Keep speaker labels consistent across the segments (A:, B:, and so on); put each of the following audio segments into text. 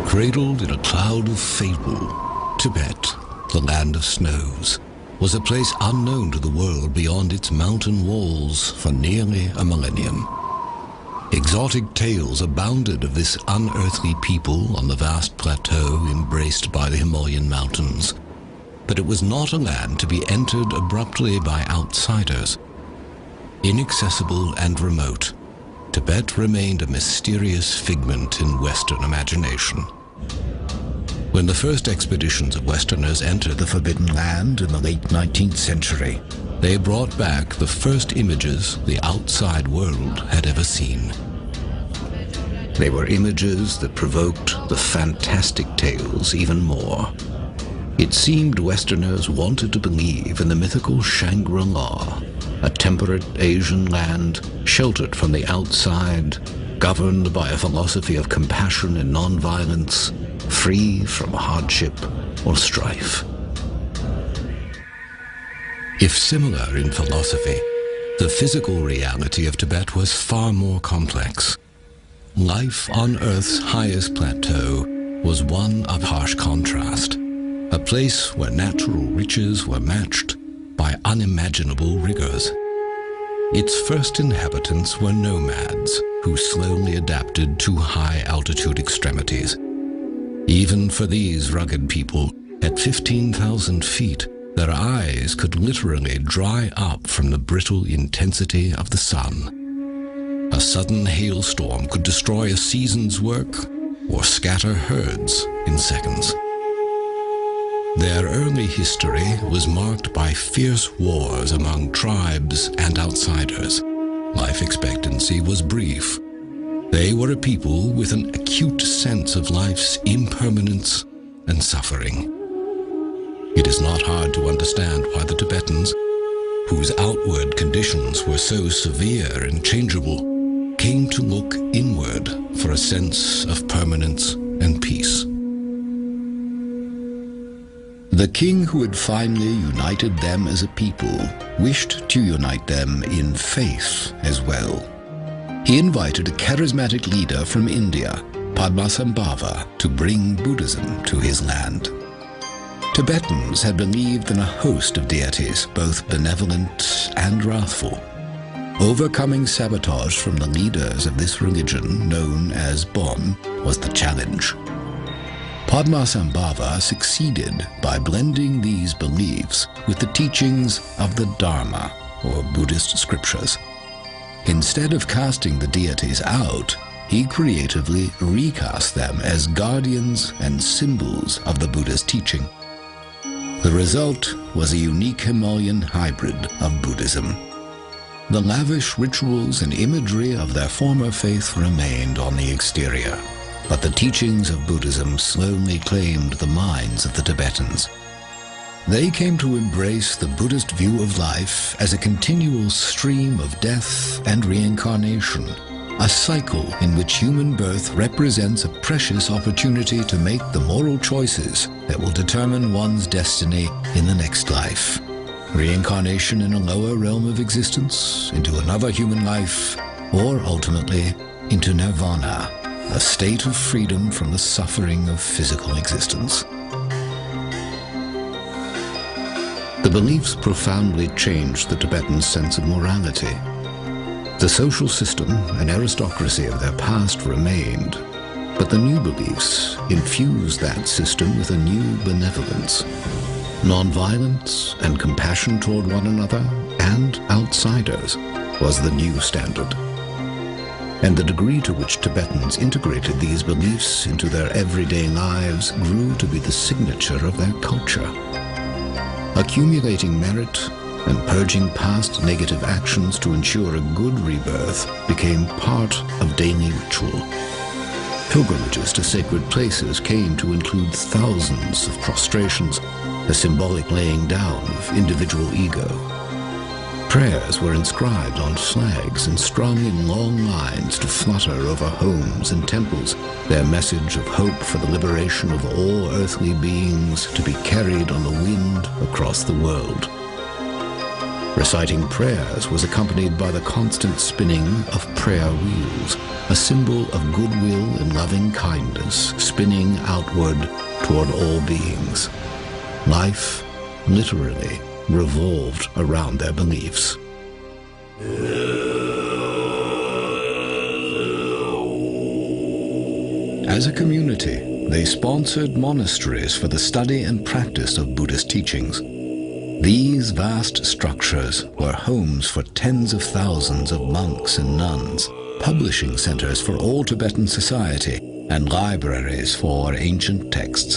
A: Cradled in a cloud of fable, Tibet, the land of snows, was a place unknown to the world beyond its mountain walls for nearly a millennium. Exotic tales abounded of this unearthly people on the vast plateau embraced by the Himalayan mountains. But it was not a land to be entered abruptly by outsiders. Inaccessible and remote, Tibet remained a mysterious figment in Western imagination. When the first expeditions of Westerners entered the Forbidden Land in the late 19th century, they brought back the first images the outside world had ever seen. They were images that provoked the fantastic tales even more. It seemed Westerners wanted to believe in the mythical Shangri-La, a temperate Asian land sheltered from the outside, governed by a philosophy of compassion and nonviolence, free from hardship or strife. If similar in philosophy, the physical reality of Tibet was far more complex. Life on Earth's highest plateau was one of harsh contrast, a place where natural riches were matched by unimaginable rigors. Its first inhabitants were nomads who slowly adapted to high-altitude extremities. Even for these rugged people, at 15,000 feet, their eyes could literally dry up from the brittle intensity of the sun. A sudden hailstorm could destroy a season's work or scatter herds in seconds. Their early history was marked by fierce wars among tribes and outsiders. Life expectancy was brief. They were a people with an acute sense of life's impermanence and suffering. It is not hard to understand why the Tibetans, whose outward conditions were so severe and changeable, came to look inward for a sense of permanence and peace. The king who had finally united them as a people wished to unite them in faith as well. He invited a charismatic leader from India, Padmasambhava, to bring Buddhism to his land. Tibetans had believed in a host of deities, both benevolent and wrathful. Overcoming sabotage from the leaders of this religion, known as Bon, was the challenge. Padmasambhava succeeded by blending these beliefs with the teachings of the Dharma, or Buddhist scriptures. Instead of casting the deities out, he creatively recast them as guardians and symbols of the Buddha's teaching. The result was a unique Himalayan hybrid of Buddhism. The lavish rituals and imagery of their former faith remained on the exterior, but the teachings of Buddhism slowly claimed the minds of the Tibetans. They came to embrace the Buddhist view of life as a continual stream of death and reincarnation, a cycle in which human birth represents a precious opportunity to make the moral choices that will determine one's destiny in the next life. Reincarnation in a lower realm of existence, into another human life, or ultimately into nirvana, a state of freedom from the suffering of physical existence. The beliefs profoundly changed the Tibetans' sense of morality. The social system and aristocracy of their past remained, but the new beliefs infused that system with a new benevolence. Nonviolence and compassion toward one another and outsiders was the new standard. And the degree to which Tibetans integrated these beliefs into their everyday lives grew to be the signature of their culture. Accumulating merit and purging past negative actions to ensure a good rebirth became part of daily ritual. Pilgrimages to sacred places came to include thousands of prostrations, a symbolic laying down of individual ego. Prayers were inscribed on flags and strung in long lines to flutter over homes and temples, their message of hope for the liberation of all earthly beings to be carried on the wind across the world. Reciting prayers was accompanied by the constant spinning of prayer wheels, a symbol of goodwill and loving kindness spinning outward toward all beings. Life, literally, revolved around their beliefs. As a community, they sponsored monasteries for the study and practice of Buddhist teachings. These vast structures were homes for tens of thousands of monks and nuns, publishing centers for all Tibetan society, and libraries for ancient texts.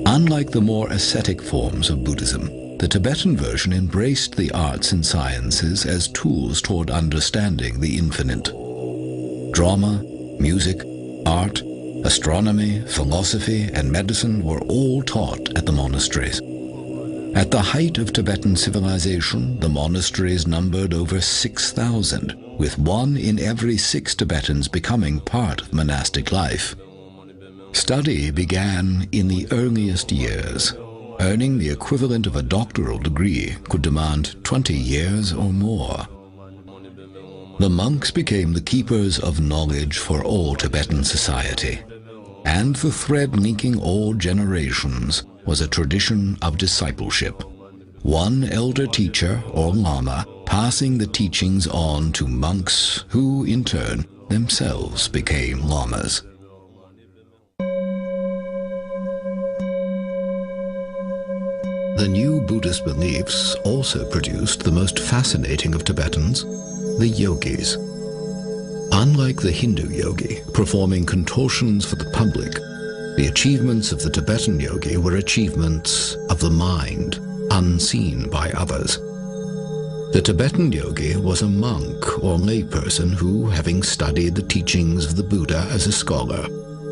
A: Unlike the more ascetic forms of Buddhism, the Tibetan version embraced the arts and sciences as tools toward understanding the infinite. Drama, music, art, astronomy, philosophy, and medicine were all taught at the monasteries. At the height of Tibetan civilization, the monasteries numbered over 6,000, with 1 in every 6 Tibetans becoming part of monastic life. Study began in the earliest years. Earning the equivalent of a doctoral degree could demand 20 years or more. The monks became the keepers of knowledge for all Tibetan society, and the thread linking all generations was a tradition of discipleship. One elder teacher or lama passing the teachings on to monks who, in turn, themselves became lamas. The new Buddhist beliefs also produced the most fascinating of Tibetans, the Yogues. Unlike the Hindu yogi, performing contortions for the public, the achievements of the Tibetan yogi were achievements of the mind, unseen by others. The Tibetan yogi was a monk or layperson who, having studied the teachings of the Buddha as a scholar,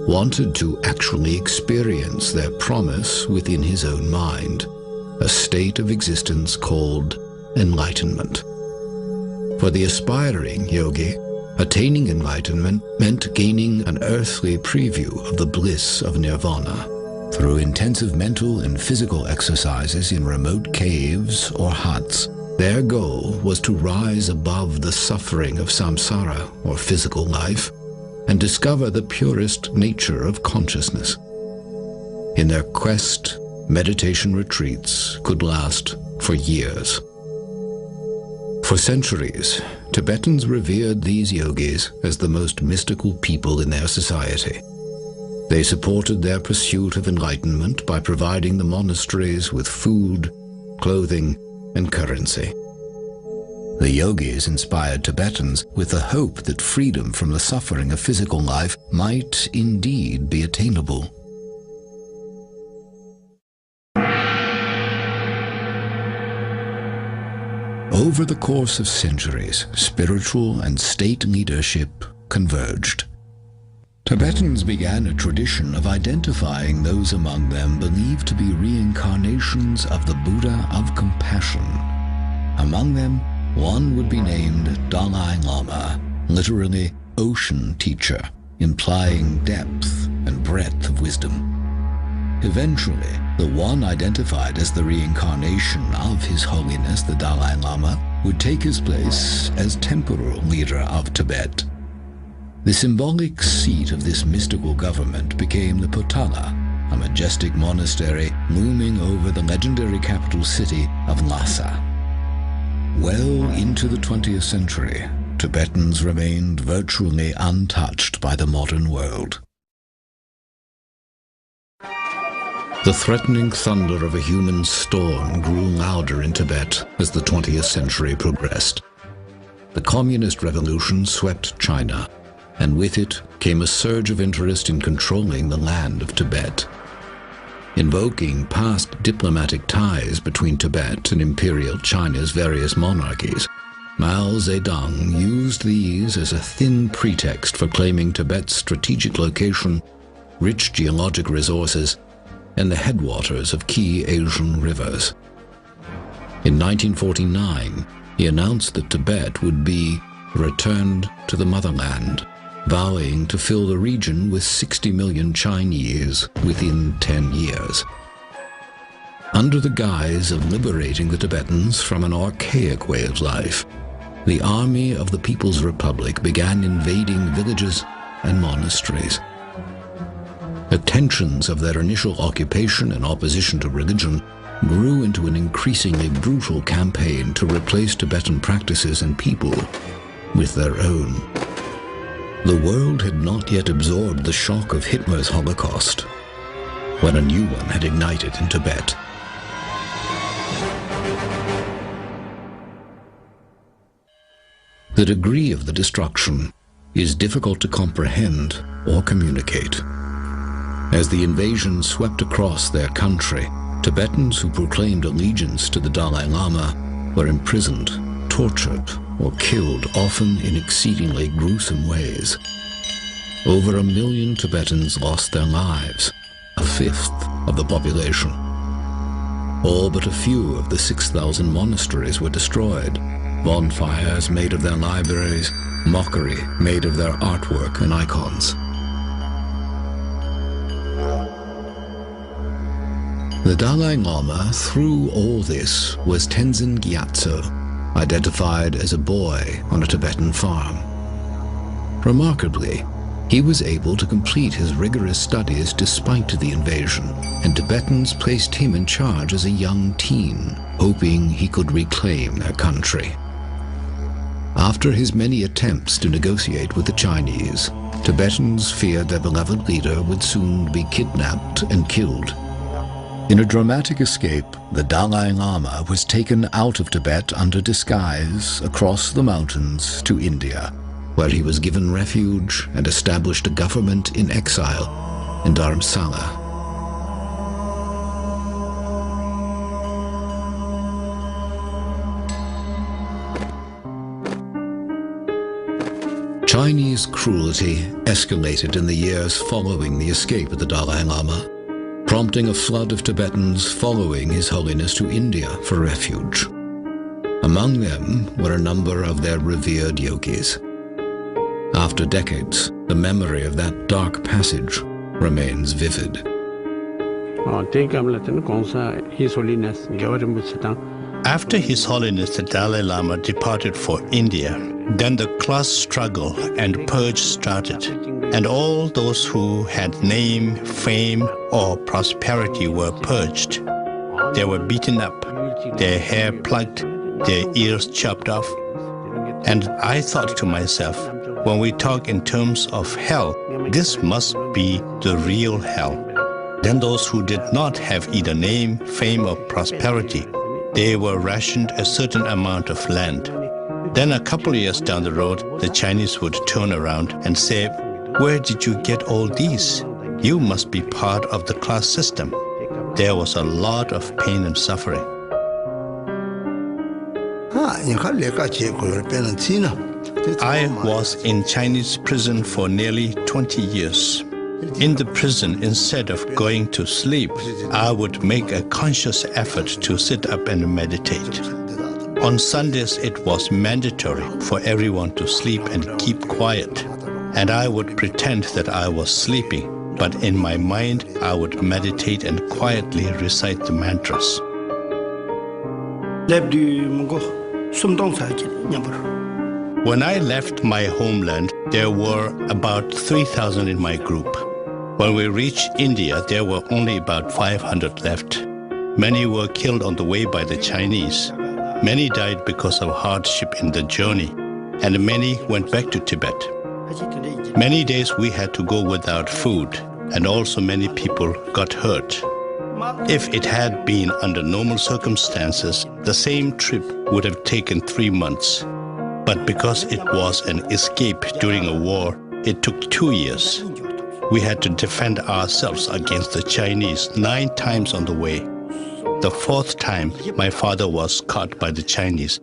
A: wanted to actually experience their promise within his own mind, a state of existence called enlightenment. For the aspiring yogi, attaining enlightenment meant gaining an earthly preview of the bliss of nirvana. Through intensive mental and physical exercises in remote caves or huts, their goal was to rise above the suffering of samsara, or physical life, and discover the purest nature of consciousness. In their quest, meditation retreats could last for years. For centuries, Tibetans revered these yogis as the most mystical people in their society. They supported their pursuit of enlightenment by providing the monasteries with food, clothing, and currency. The yogis inspired Tibetans with the hope that freedom from the suffering of physical life might indeed be attainable. Over the course of centuries, spiritual and state leadership converged. Tibetans began a tradition of identifying those among them believed to be reincarnations of the Buddha of compassion. Among them, one would be named Dalai Lama, literally ocean teacher, implying depth and breadth of wisdom. Eventually, the one identified as the reincarnation of His Holiness the Dalai Lama would take his place as temporal leader of Tibet. The symbolic seat of this mystical government became the Potala, a majestic monastery looming over the legendary capital city of Lhasa. Well into the 20th century, Tibetans remained virtually untouched by the modern world. The threatening thunder of a human storm grew louder in Tibet as the 20th century progressed. The communist revolution swept China, and with it came a surge of interest in controlling the land of Tibet. Invoking past diplomatic ties between Tibet and Imperial China's various monarchies, Mao Zedong used these as a thin pretext for claiming Tibet's strategic location, rich geologic resources, and the headwaters of key Asian rivers. In 1949, he announced that Tibet would be returned to the motherland, vowing to fill the region with 60 million Chinese within 10 years. Under the guise of liberating the Tibetans from an archaic way of life, the army of the People's Republic began invading villages and monasteries. The tensions of their initial occupation and opposition to religion grew into an increasingly brutal campaign to replace Tibetan practices and people with their own. The world had not yet absorbed the shock of Hitler's Holocaust, when a new one had ignited in Tibet. The degree of the destruction is difficult to comprehend or communicate. As the invasion swept across their country, Tibetans who proclaimed allegiance to the Dalai Lama were imprisoned, tortured, or killed, often in exceedingly gruesome ways. Over 1 million Tibetans lost their lives, a fifth of the population. All but a few of the 6,000 monasteries were destroyed, bonfires made of their libraries, mockery made of their artwork and icons. The Dalai Lama, through all this, was Tenzin Gyatso, identified as a boy on a Tibetan farm. Remarkably, he was able to complete his rigorous studies despite the invasion, and Tibetans placed him in charge as a young teen, hoping he could reclaim their country. After his many attempts to negotiate with the Chinese, Tibetans feared their beloved leader would soon be kidnapped and killed. In a dramatic escape, the Dalai Lama was taken out of Tibet under disguise across the mountains to India, where he was given refuge and established a government in exile in Dharamsala. Chinese cruelty escalated in the years following the escape of the Dalai Lama, prompting a flood of Tibetans following His Holiness to India for refuge. Among them were a number of their revered yogis. After decades, the memory of that dark passage remains vivid.
B: After His Holiness the Dalai Lama departed for India, then the class struggle and purge started, and all those who had name, fame, or prosperity were purged. They were beaten up, their hair plucked, their ears chopped off. And I thought to myself, when we talk in terms of hell, this must be the real hell. Then those who did not have either name, fame, or prosperity, they were rationed a certain amount of land. Then a couple of years down the road, the Chinese would turn around and say, "Where did you get all these? You must be part of the class system." There was a lot of pain and suffering. I was in Chinese prison for nearly 20 years. In the prison, instead of going to sleep, I would make a conscious effort to sit up and meditate. On Sundays, it was mandatory for everyone to sleep and keep quiet. And I would pretend that I was sleeping, but in my mind, I would meditate and quietly recite the mantras. When I left my homeland, there were about 3,000 in my group. When we reached India, there were only about 500 left. Many were killed on the way by the Chinese. Many died because of hardship in the journey, and many went back to Tibet. Many days we had to go without food, and also many people got hurt. If it had been under normal circumstances, the same trip would have taken 3 months. But because it was an escape during a war, it took 2 years. We had to defend ourselves against the Chinese 9 times on the way. The 4th time, my father was caught by the Chinese.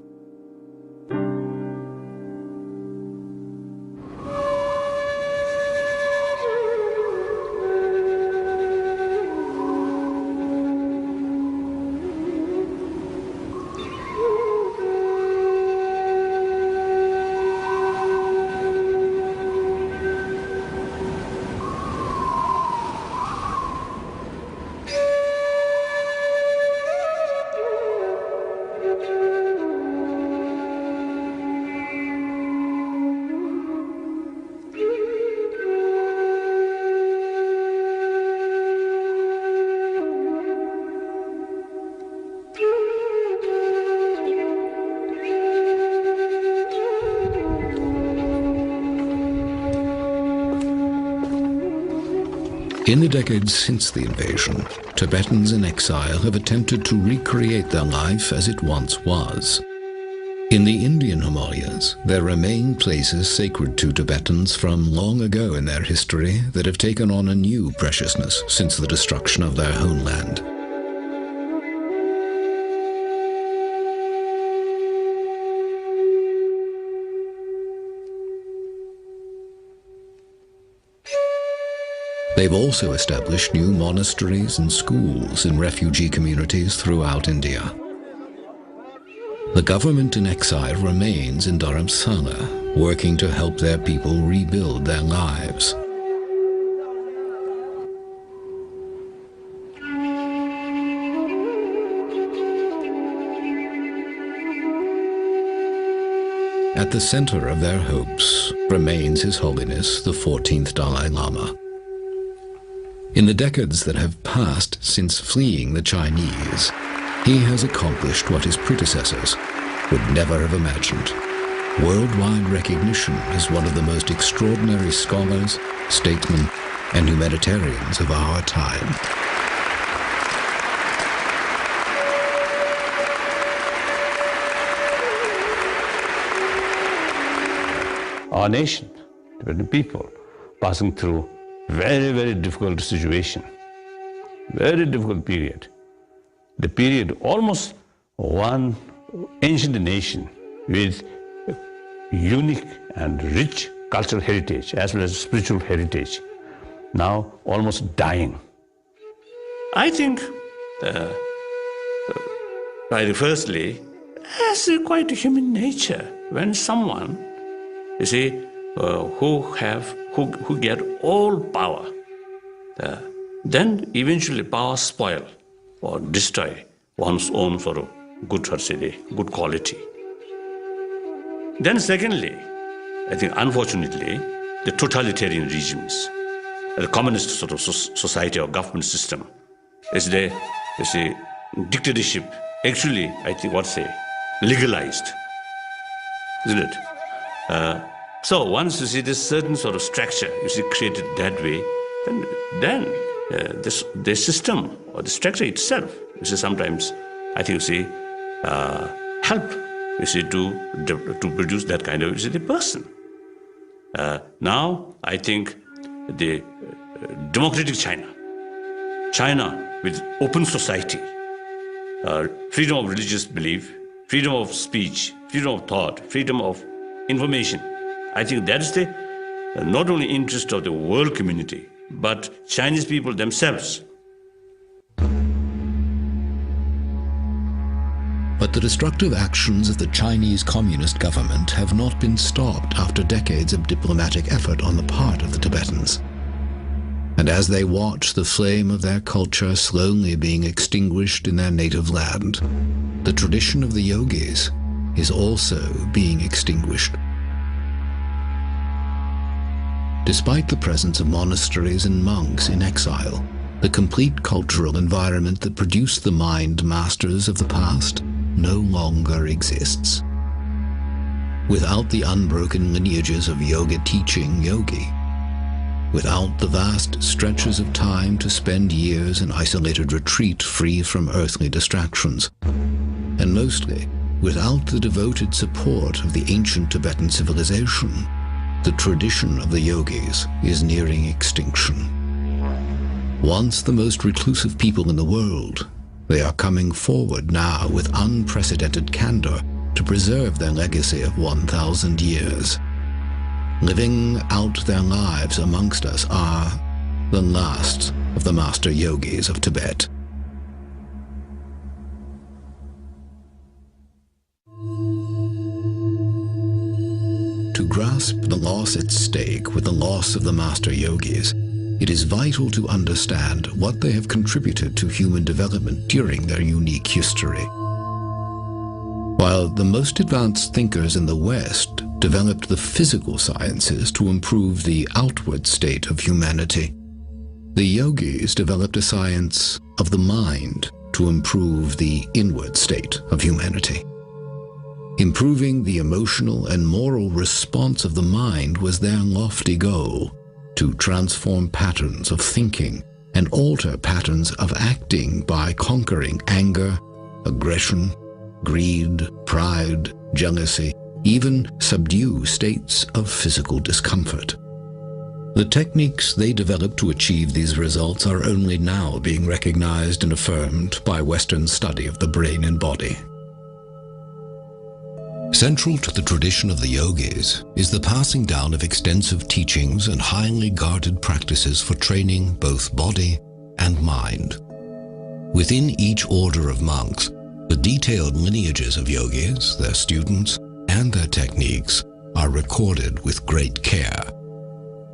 A: In the decades since the invasion, Tibetans in exile have attempted to recreate their life as it once was. In the Indian Himalayas, there remain places sacred to Tibetans from long ago in their history that have taken on a new preciousness since the destruction of their homeland. They've also established new monasteries and schools in refugee communities throughout India. The government in exile remains in Dharamsala, working to help their people rebuild their lives. At the center of their hopes remains His Holiness the 14th Dalai Lama. In the decades that have passed since fleeing the Chinese, he has accomplished what his predecessors would never have imagined. Worldwide recognition as one of the most extraordinary scholars, statesmen, and humanitarians of our time.
C: Our nation, Tibetan people, passing through very, very difficult situation, very difficult period. The period almost one ancient nation with unique and rich cultural heritage as well as spiritual heritage, now almost dying. I think, firstly, as quite human nature, when someone, you see, who get all power, then eventually power spoil or destroy one's own sort of good quality. Then secondly, I think unfortunately, the totalitarian regimes, the communist sort of society or government system, is the dictatorship actually, I think, legalized, isn't it? So once you see this certain sort of structure, created that way, then the system or the structure itself, sometimes I think help to produce that kind of the person. Now I think the democratic China with open society, freedom of religious belief, freedom of speech, freedom of thought, freedom of information. I think that's the not only interest of the world community, but Chinese people themselves.
A: But the destructive actions of the Chinese Communist government have not been stopped after decades of diplomatic effort on the part of the Tibetans. And as they watch the flame of their culture slowly being extinguished in their native land, the tradition of the Yogues is also being extinguished. Despite the presence of monasteries and monks in exile, the complete cultural environment that produced the mind masters of the past no longer exists. Without the unbroken lineages of yoga teaching Yogi, without the vast stretches of time to spend years in isolated retreat free from earthly distractions, and mostly without the devoted support of the ancient Tibetan civilization, the tradition of the Yogues is nearing extinction. Once the most reclusive people in the world, they are coming forward now with unprecedented candor to preserve their legacy of 1,000 years. Living out their lives amongst us are the last of the master yogis of Tibet. To grasp the loss at stake with the loss of the master yogis, it is vital to understand what they have contributed to human development during their unique history. While the most advanced thinkers in the West developed the physical sciences to improve the outward state of humanity, the yogis developed a science of the mind to improve the inward state of humanity. Improving the emotional and moral response of the mind was their lofty goal, to transform patterns of thinking and alter patterns of acting by conquering anger, aggression, greed, pride, jealousy, even subdue states of physical discomfort. The techniques they developed to achieve these results are only now being recognized and affirmed by Western study of the brain and body. Central to the tradition of the Yogues is the passing down of extensive teachings and highly guarded practices for training both body and mind. Within each order of monks, the detailed lineages of Yogis, their students, and their techniques are recorded with great care.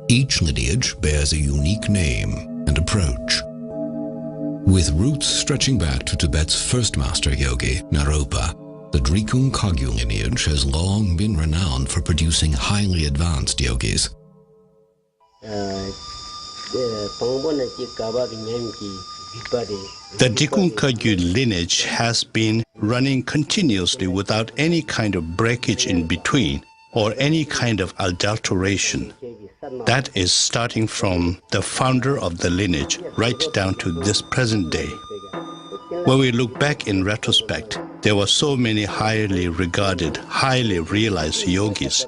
A: Each lineage bears a unique name and approach. With roots stretching back to Tibet's first master yogi, Naropa, the Drikung Kagyu lineage has long been renowned for producing highly advanced yogis.
B: The Drikung Kagyu lineage has been running continuously without any kind of breakage in between or any kind of adulteration. That is starting from the founder of the lineage right down to this present day. When we look back in retrospect, there were so many highly regarded, highly realized yogis.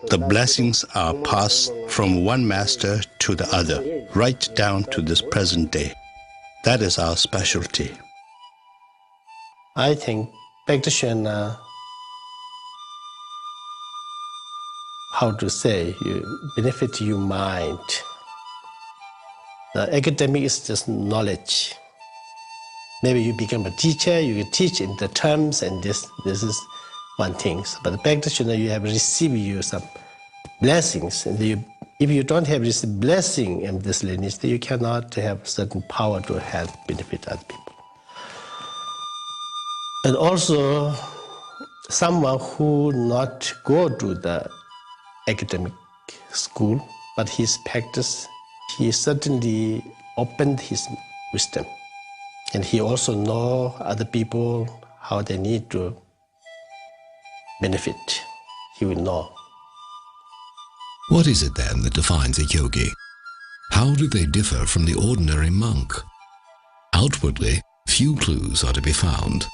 B: The blessings are passed from one master to the other, right down to this present day. That is our specialty.
D: I think practitioner, how to say, you benefit your mind. The academic is just knowledge. Maybe you become a teacher, you can teach in the terms, and this is one thing. But the practitioner, you have received you some blessings, and if you don't have this blessing in this lineage, then you cannot have certain power to help benefit other people. And also, someone who not go to the academic school, but his practice, he certainly opened his wisdom. And he also know other people, how they need to benefit. He will know.
A: What is it then that defines a yogi? How do they differ from the ordinary monk? Outwardly, few clues are to be found.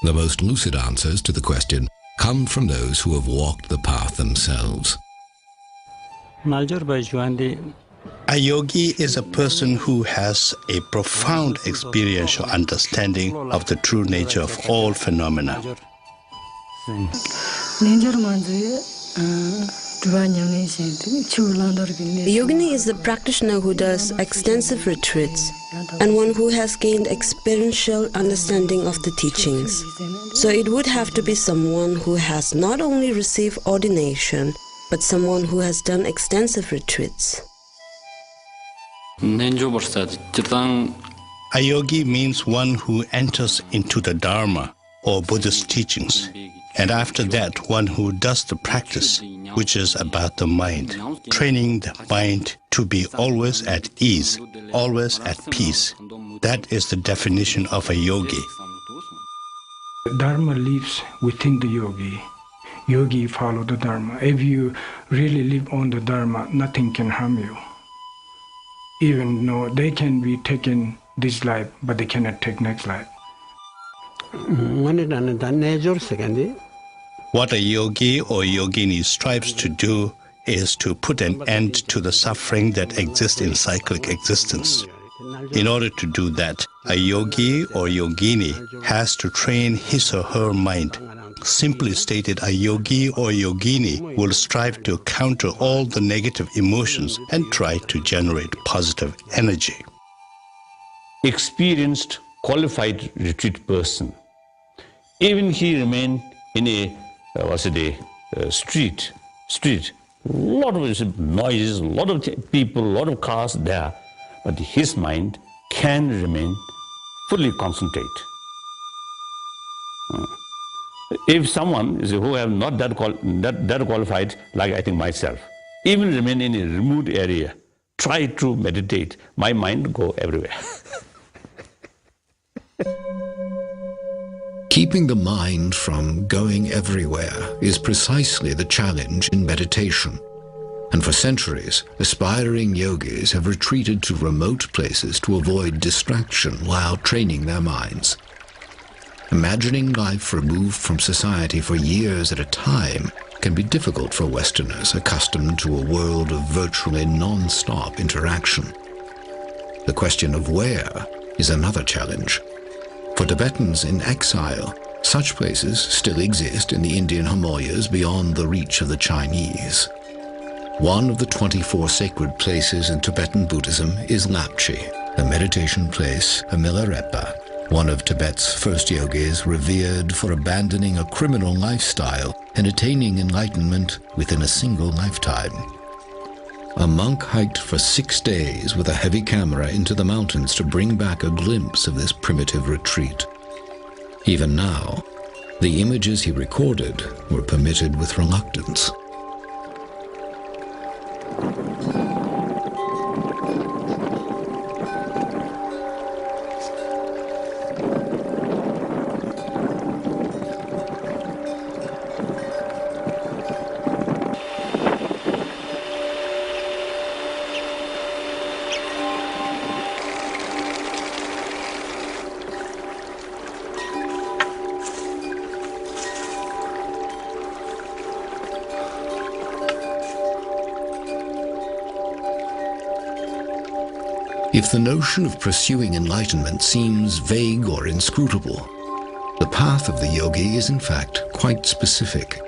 A: The most lucid answers to the question come from those who have walked the path themselves.
B: A yogi is a person who has a profound experiential understanding of the true nature of all phenomena.
E: The yogini is the practitioner who does extensive retreats and one who has gained experiential understanding of the teachings. So it would have to be someone who has not only received ordination, but someone who has done extensive retreats.
B: A yogi means one who enters into the Dharma or Buddhist teachings, and after that one who does the practice, which is about the mind, training the mind to be always at ease, always at peace. That is the definition of a yogi.
F: Dharma lives within the yogi. Yogi follow the Dharma. If you really live on the Dharma, nothing can harm you. Even though they can be taken this life, but they cannot take next life.
B: What a yogi or yogini strives to do is to put an end to the suffering that exists in cyclic existence. In order to do that, a yogi or yogini has to train his or her mind. Simply stated, a yogi or yogini will strive to counter all the negative emotions and try to generate positive energy.
C: Experienced, qualified retreat person, even he remain in a street, lot of noises, a lot of people, a lot of cars there, but his mind can remain fully concentrate. If someone who have not that qualified, like I think myself, even remain in a remote area, try to meditate, my mind go everywhere.
A: Keeping the mind from going everywhere is precisely the challenge in meditation. And for centuries, aspiring yogis have retreated to remote places to avoid distraction while training their minds. Imagining life removed from society for years at a time can be difficult for Westerners accustomed to a world of virtually non-stop interaction. The question of where is another challenge. For Tibetans in exile, such places still exist in the Indian Himalayas beyond the reach of the Chinese. One of the 24 sacred places in Tibetan Buddhism is Lapchi, a meditation place, a Milarepa, one of Tibet's first yogis revered for abandoning a criminal lifestyle and attaining enlightenment within a single lifetime. A monk hiked for 6 days with a heavy camera into the mountains to bring back a glimpse of this primitive retreat. Even now, the images he recorded were permitted with reluctance. If the notion of pursuing enlightenment seems vague or inscrutable, the path of the yogi is in fact quite specific.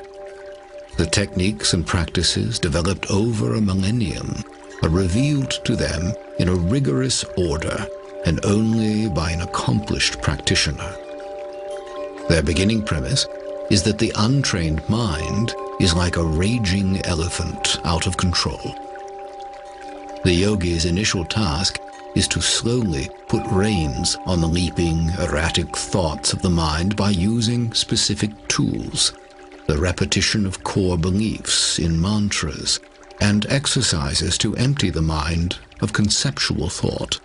A: The techniques and practices developed over a millennium are revealed to them in a rigorous order and only by an accomplished practitioner. Their beginning premise is that the untrained mind is like a raging elephant out of control. The yogi's initial task is to slowly put reins on the leaping, erratic thoughts of the mind by using specific tools, the repetition of core beliefs in mantras, and exercises to empty the mind of conceptual thought.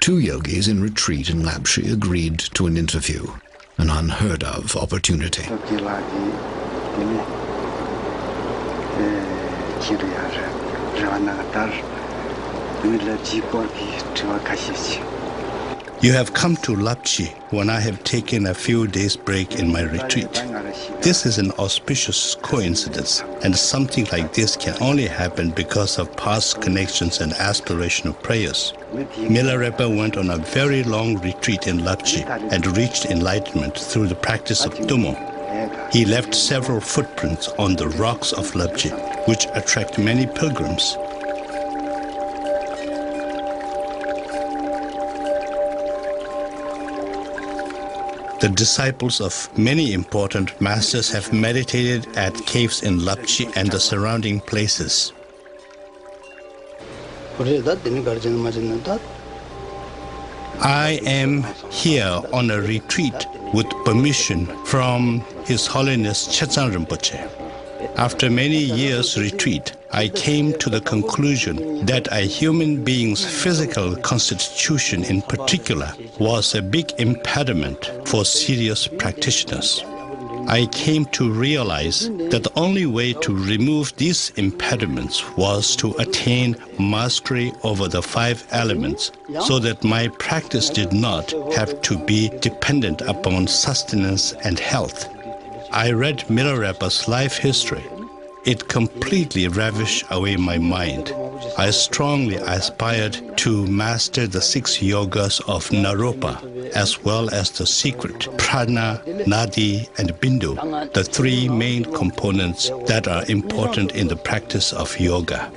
A: 2 yogis in retreat in Lapchi agreed to an interview, an unheard-of opportunity.
B: You have come to Lapchi when I have taken a few days break in my retreat. This is an auspicious coincidence, and something like this can only happen because of past connections and aspirational prayers. Milarepa went on a very long retreat in Lapchi and reached enlightenment through the practice of Tummo. He left several footprints on the rocks of Lapchi, which attract many pilgrims. The disciples of many important masters have meditated at caves in Lapchi and the surrounding places. I am here on a retreat with permission from His Holiness Chetsang Rinpoche. After many years' retreat, I came to the conclusion that a human being's physical constitution in particular was a big impediment for serious practitioners. I came to realize that the only way to remove these impediments was to attain mastery over the 5 elements, so that my practice did not have to be dependent upon sustenance and health. I read Milarepa's life history. It completely ravished away my mind. I strongly aspired to master the 6 yogas of Naropa, as well as the secret prana, nadi, and bindu, the 3 main components that are important in the practice of yoga.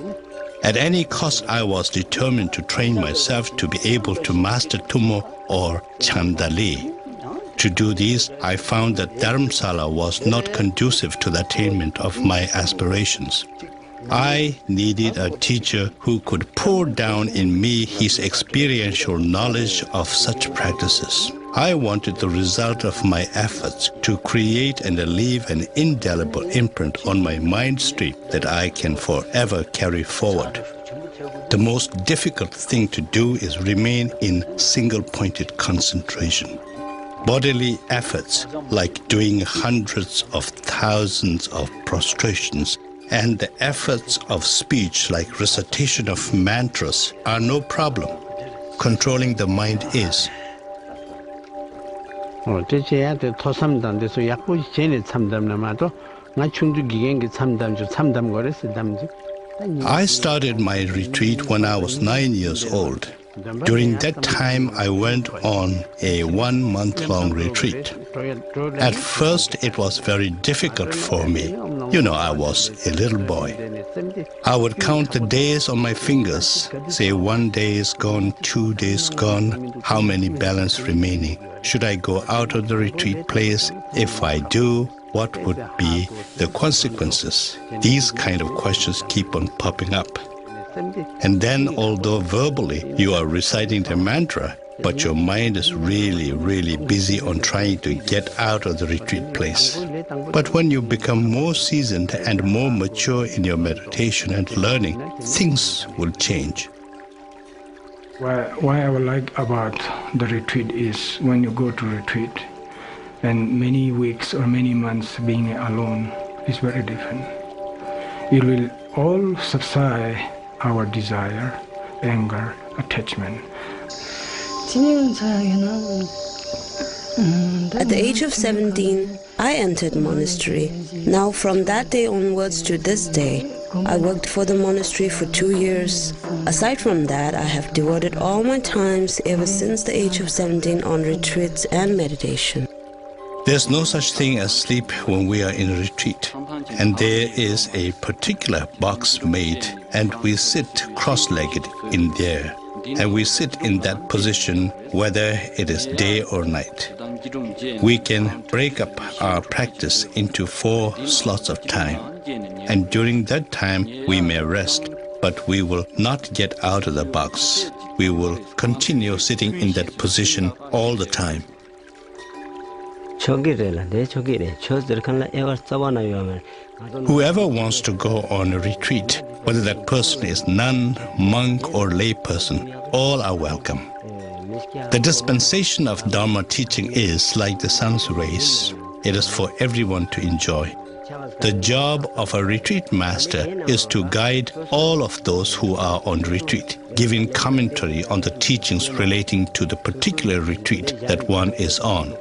B: At any cost, I was determined to train myself to be able to master Tummo or Chandali. To do this, I found that Dharamsala was not conducive to the attainment of my aspirations. I needed a teacher who could pour down in me his experiential knowledge of such practices. I wanted the result of my efforts to create and leave an indelible imprint on my mind stream that I can forever carry forward. The most difficult thing to do is remain in single-pointed concentration. Bodily efforts, like doing hundreds of thousands of prostrations And the efforts of speech, like recitation of mantras, are no problem. Controlling the mind is. I started my retreat when I was 9 years old. During that time, I went on a 1-month-long retreat. At first, it was very difficult for me. You know, I was a little boy. I would count the days on my fingers, say 1 day is gone, 2 days gone, how many balance remaining? Should I go out of the retreat place? If I do, what would be the consequences? These kind of questions keep on popping up. And then, although verbally you are reciting the mantra, but your mind is really busy on trying to get out of the retreat place. But when you become more seasoned and more mature in your meditation and learning, things will change.
F: What I would like about the retreat is when you go to retreat and many weeks or many months being alone is very different. It will all subside our desire, anger, attachment.
E: At the age of 17, I entered monastery. Now from that day onwards to this day, I worked for the monastery for 2 years. Aside from that, I have devoted all my times ever since the age of 17 on retreats and meditation.
B: There's no such thing as sleep when we are in retreat. And there is a particular box made, and we sit cross-legged in there. And we sit in that position whether it is day or night. We can break up our practice into 4 slots of time. And during that time, we may rest, but we will not get out of the box. We will continue sitting in that position all the time. Whoever wants to go on a retreat, whether that person is nun, monk, or lay person, all are welcome. The dispensation of Dharma teaching is like the sun's rays. It is for everyone to enjoy. The job of a retreat master is to guide all of those who are on retreat, giving commentary on the teachings relating to the particular retreat that one is on.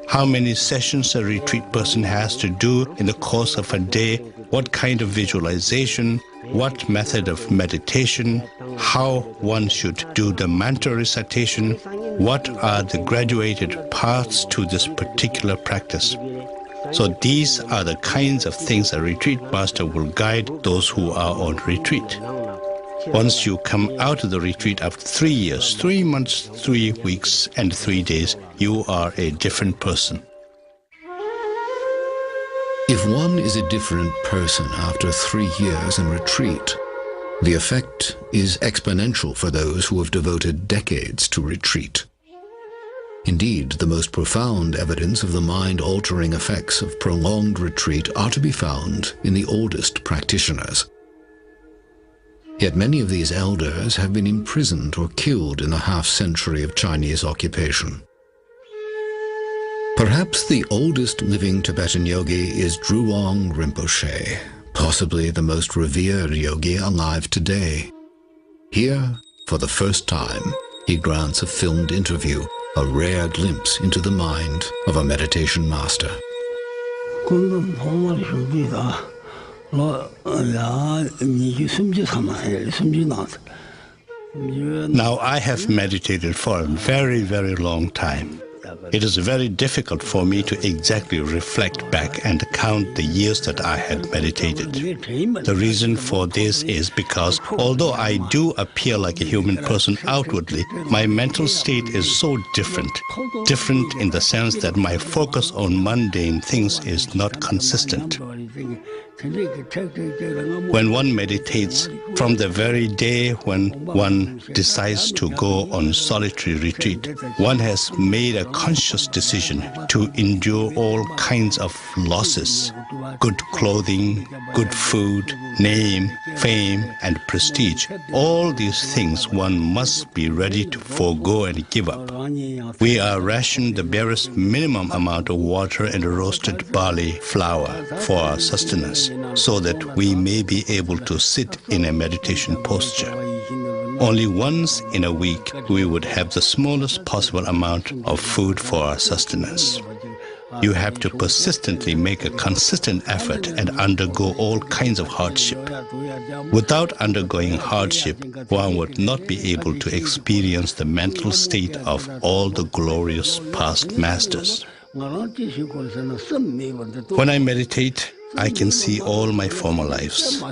B: How many sessions a retreat person has to do in the course of a day, what kind of visualization, what method of meditation, how one should do the mantra recitation, what are the graduated paths to this particular practice. So these are the kinds of things a retreat master will guide those who are on retreat. Once you come out of the retreat after 3 years, 3 months, 3 weeks, and 3 days, you are a different person.
A: If one is a different person after 3 years in retreat, the effect is exponential for those who have devoted decades to retreat. Indeed, the most profound evidence of the mind-altering effects of prolonged retreat are to be found in the oldest practitioners. Yet many of these elders have been imprisoned or killed in the half-century of Chinese occupation. Perhaps the oldest living Tibetan yogi is Drulong Rinpoche, possibly the most revered yogi alive today. Here, for the first time, he grants a filmed interview, a rare glimpse into the mind of a meditation master.
B: Now, I have meditated for a very long time. It is very difficult for me to exactly reflect back and count the years that I had meditated. The reason for this is because although I do appear like a human person outwardly, my mental state is so different. Different in the sense that my focus on mundane things is not consistent. When one meditates, From the very day when one decides to go on solitary retreat, one has made a conscious decision to endure all kinds of losses: good clothing, good food, name, fame, and prestige. All these things one must be ready to forego and give up. We are rationed the barest minimum amount of water and roasted barley flour for our sustenance, so that we may be able to sit in a meditation posture. Only once in a week we would have the smallest possible amount of food for our sustenance. You have to persistently make a consistent effort and undergo all kinds of hardship. Without undergoing hardship, one would not be able to experience the mental state of all the glorious past masters. When I meditate, I can see all my former lives.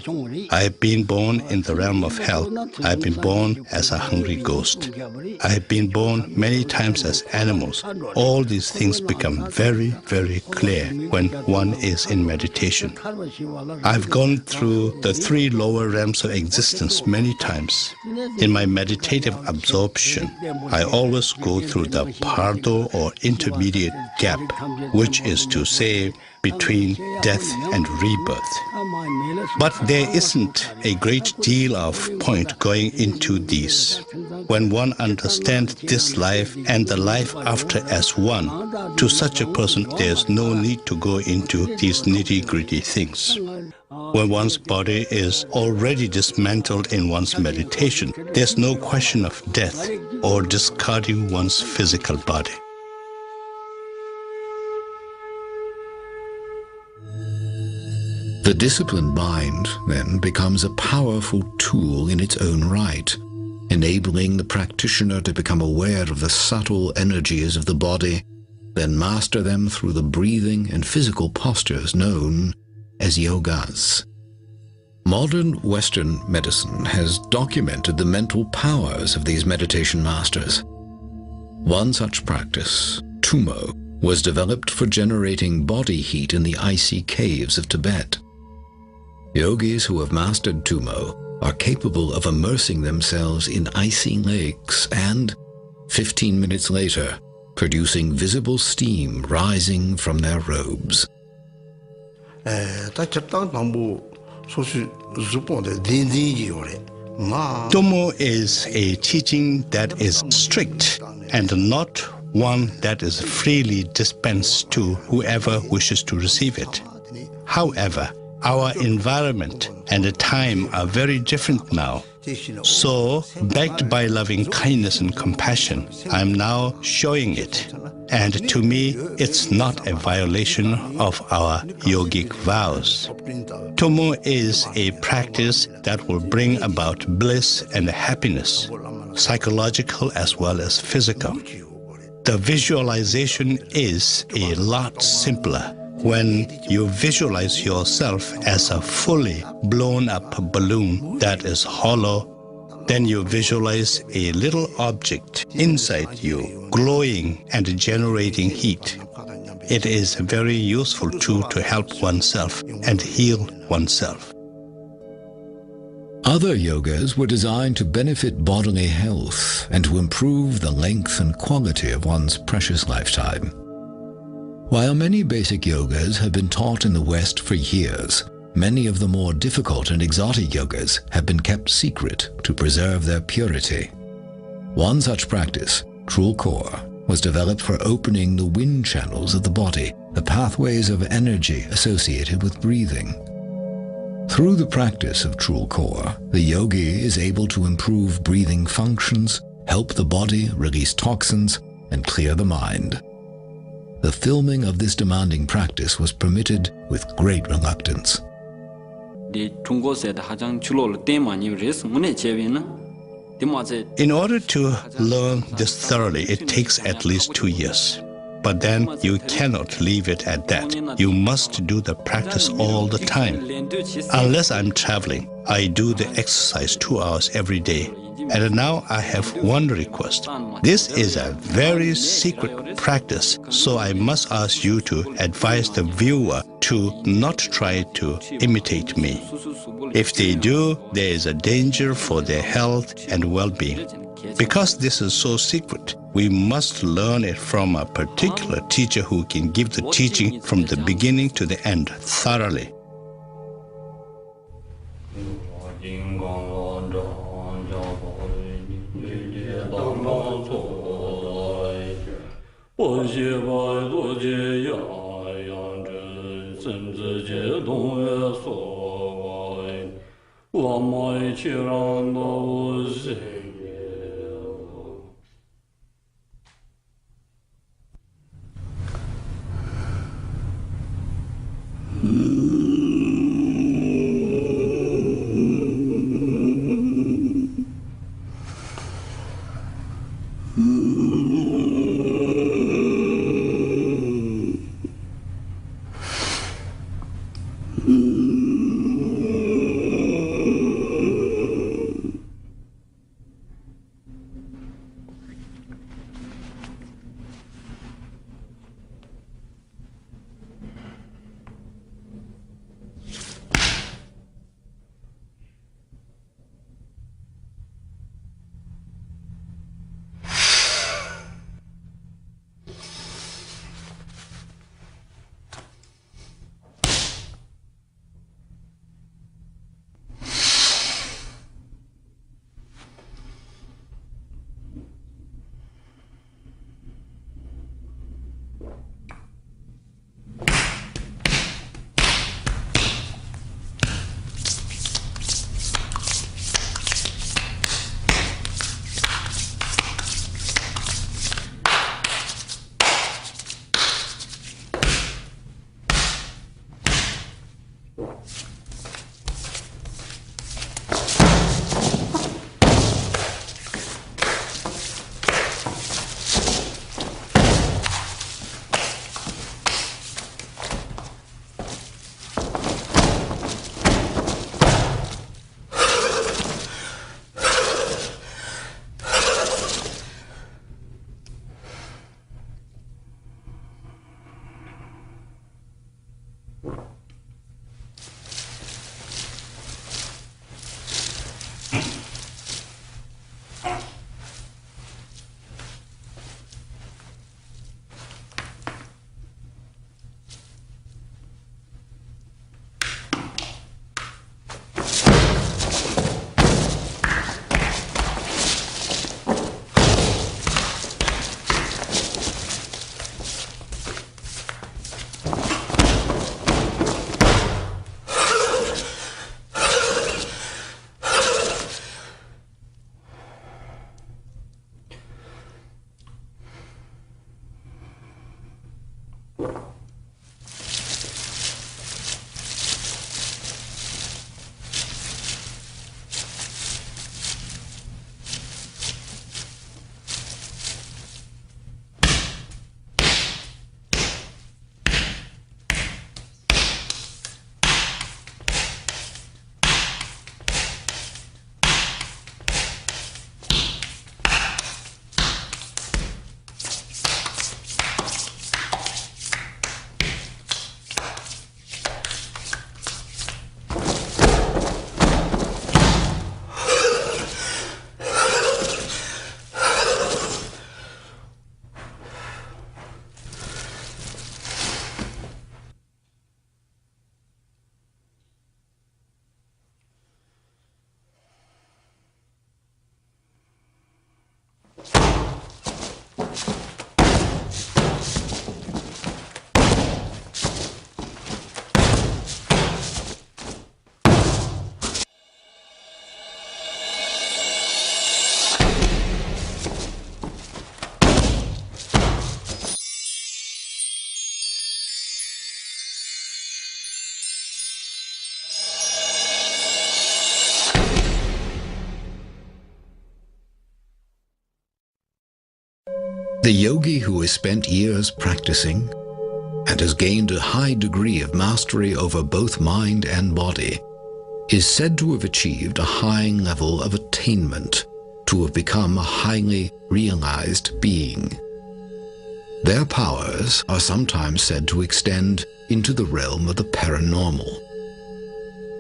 B: I have been born in the realm of hell. I have been born as a hungry ghost. I have been born many times as animals. All these things become very, very clear when one is in meditation. I've gone through the 3 lower realms of existence many times. In my meditative absorption, I always go through the pardo or intermediate gap, which is to say, between death and rebirth. But there isn't a great deal of point going into these. When one understands this life and the life after as one, to such a person there's no need to go into these nitty-gritty things. When one's body is already dismantled in one's meditation, there's no question of death or discarding one's physical body.
A: The disciplined mind, then, becomes a powerful tool in its own right, enabling the practitioner to become aware of the subtle energies of the body, then master them through the breathing and physical postures known as yogas. Modern Western medicine has documented the mental powers of these meditation masters. One such practice, tumo, was developed for generating body heat in the icy caves of Tibet. Yogis who have mastered tumo are capable of immersing themselves in icy lakes and, 15 minutes later, producing visible steam rising from their robes.
B: Tumo is a teaching that is strict and not one that is freely dispensed to whoever wishes to receive it. However, our environment and the time are very different now. So, backed by loving kindness and compassion, I am now showing it. And to me, it's not a violation of our yogic vows. Tumo is a practice that will bring about bliss and happiness, psychological as well as physical. The visualization is a lot simpler. When you visualize yourself as a fully blown up balloon that is hollow, then you visualize a little object inside you, glowing and generating heat. It is a very useful tool to help oneself and heal oneself.
A: Other yogas were designed to benefit bodily health and to improve the length and quality of one's precious lifetime. While many basic yogas have been taught in the West for years, many of the more difficult and exotic yogas have been kept secret to preserve their purity. One such practice, Trulkor, was developed for opening the wind channels of the body, the pathways of energy associated with breathing. Through the practice of Trulkor, the yogi is able to improve breathing functions, help the body release toxins, and clear the mind. The filming of this demanding practice was permitted with great reluctance.
B: In order to learn this thoroughly, it takes at least 2 years. But then you cannot leave it at that. You must do the practice all the time. Unless I'm traveling, I do the exercise 2 hours every day. And now I have one request. This is a very secret practice, so I must ask you to advise the viewer to not try to imitate me. If they do, there is a danger for their health and well-being. Because this is so secret, we must learn it from a particular teacher who can give the teaching from the beginning to the end thoroughly.
A: The yogi who has spent years practicing and has gained a high degree of mastery over both mind and body is said to have achieved a high level of attainment to have become a highly realized being. Their powers are sometimes said to extend into the realm of the paranormal.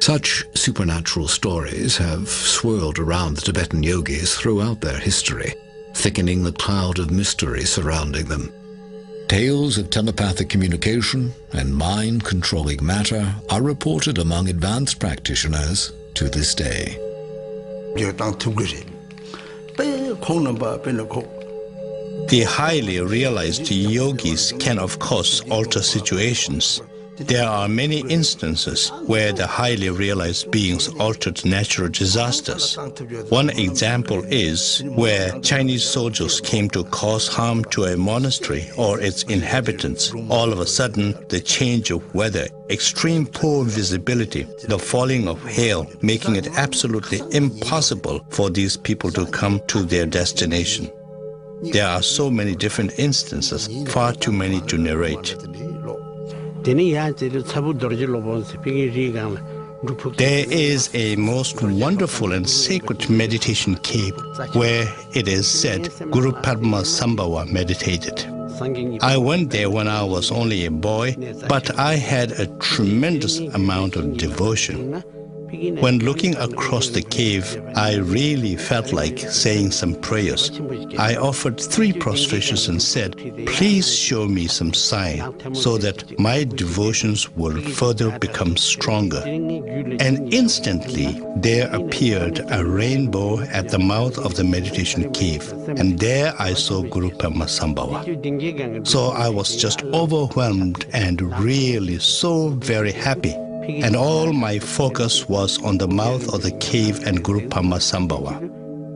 A: Such supernatural stories have swirled around the Tibetan yogis throughout their history, thickening the cloud of mystery surrounding them. Tales of telepathic communication and mind-controlling matter are reported among advanced practitioners to this day.
B: The highly realized yogis can, of course, alter situations. There are many instances where the highly realized beings altered natural disasters. One example is where Chinese soldiers came to cause harm to a monastery or its inhabitants. All of a sudden, the change of weather, extreme poor visibility, the falling of hail, making it absolutely impossible for these people to come to their destination. There are so many different instances, far too many to narrate. There is a most wonderful and sacred meditation cave where it is said Guru Padma Sambhava meditated. I went there when I was only a boy, but I had a tremendous amount of devotion. When looking across the cave, I really felt like saying some prayers. I offered 3 prostrations and said, "Please show me some sign so that my devotions will further become stronger." And instantly there appeared a rainbow at the mouth of the meditation cave, and there I saw Guru Padma Sambhava. So I was just overwhelmed and really so very happy. And all my focus was on the mouth of the cave and Guru Padma Sambhava.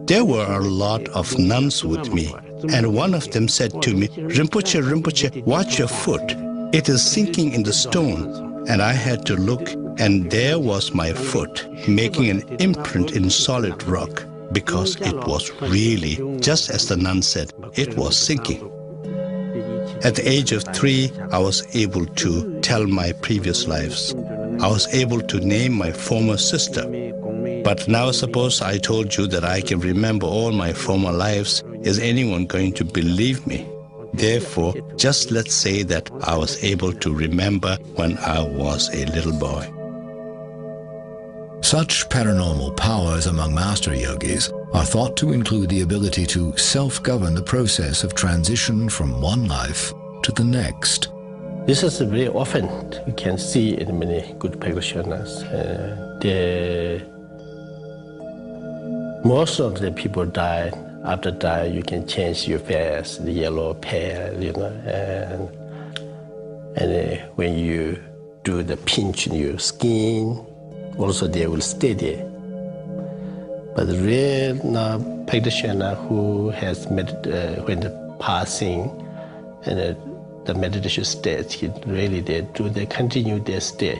B: There were a lot of nuns with me, and one of them said to me, "Rinpoche, Rinpoche, watch your foot. It is sinking in the stone." And I had to look, and there was my foot, making an imprint in solid rock, because it was really, just as the nun said, it was sinking. At the age of 3, I was able to tell my previous lives. I was able to name my former sister. But now suppose I told you that I can remember all my former lives. Is anyone going to believe me? Therefore, just let's say that I was able to remember when I was a little boy.
A: Such paranormal powers among master yogis are thought to include the ability to self-govern the process of transition from one life to the next.
D: This is very often you can see in many good practitioners. Most of the people die. After die, you can change your face, the yellow, pale, and when you do the pinch in your skin, also they will stay there. But the real practitioner who has when the passing and the meditation state, they continue their stay.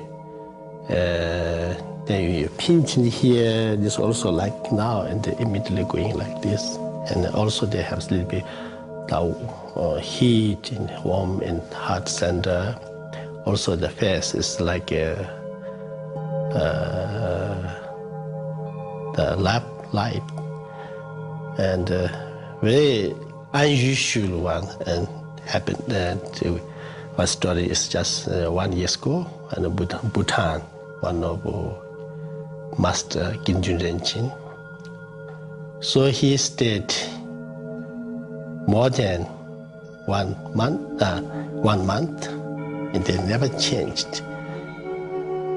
D: Then you pinch in here, this also like now, and they immediately going like this. And also they have a little bit heat and warm and heart center. Also the face is like the lap light, and very unusual one, and happened one story is just 1 year ago in Bhutan, one of Master Ginjun Renchin. So he stayed more than 1 month, and they never changed.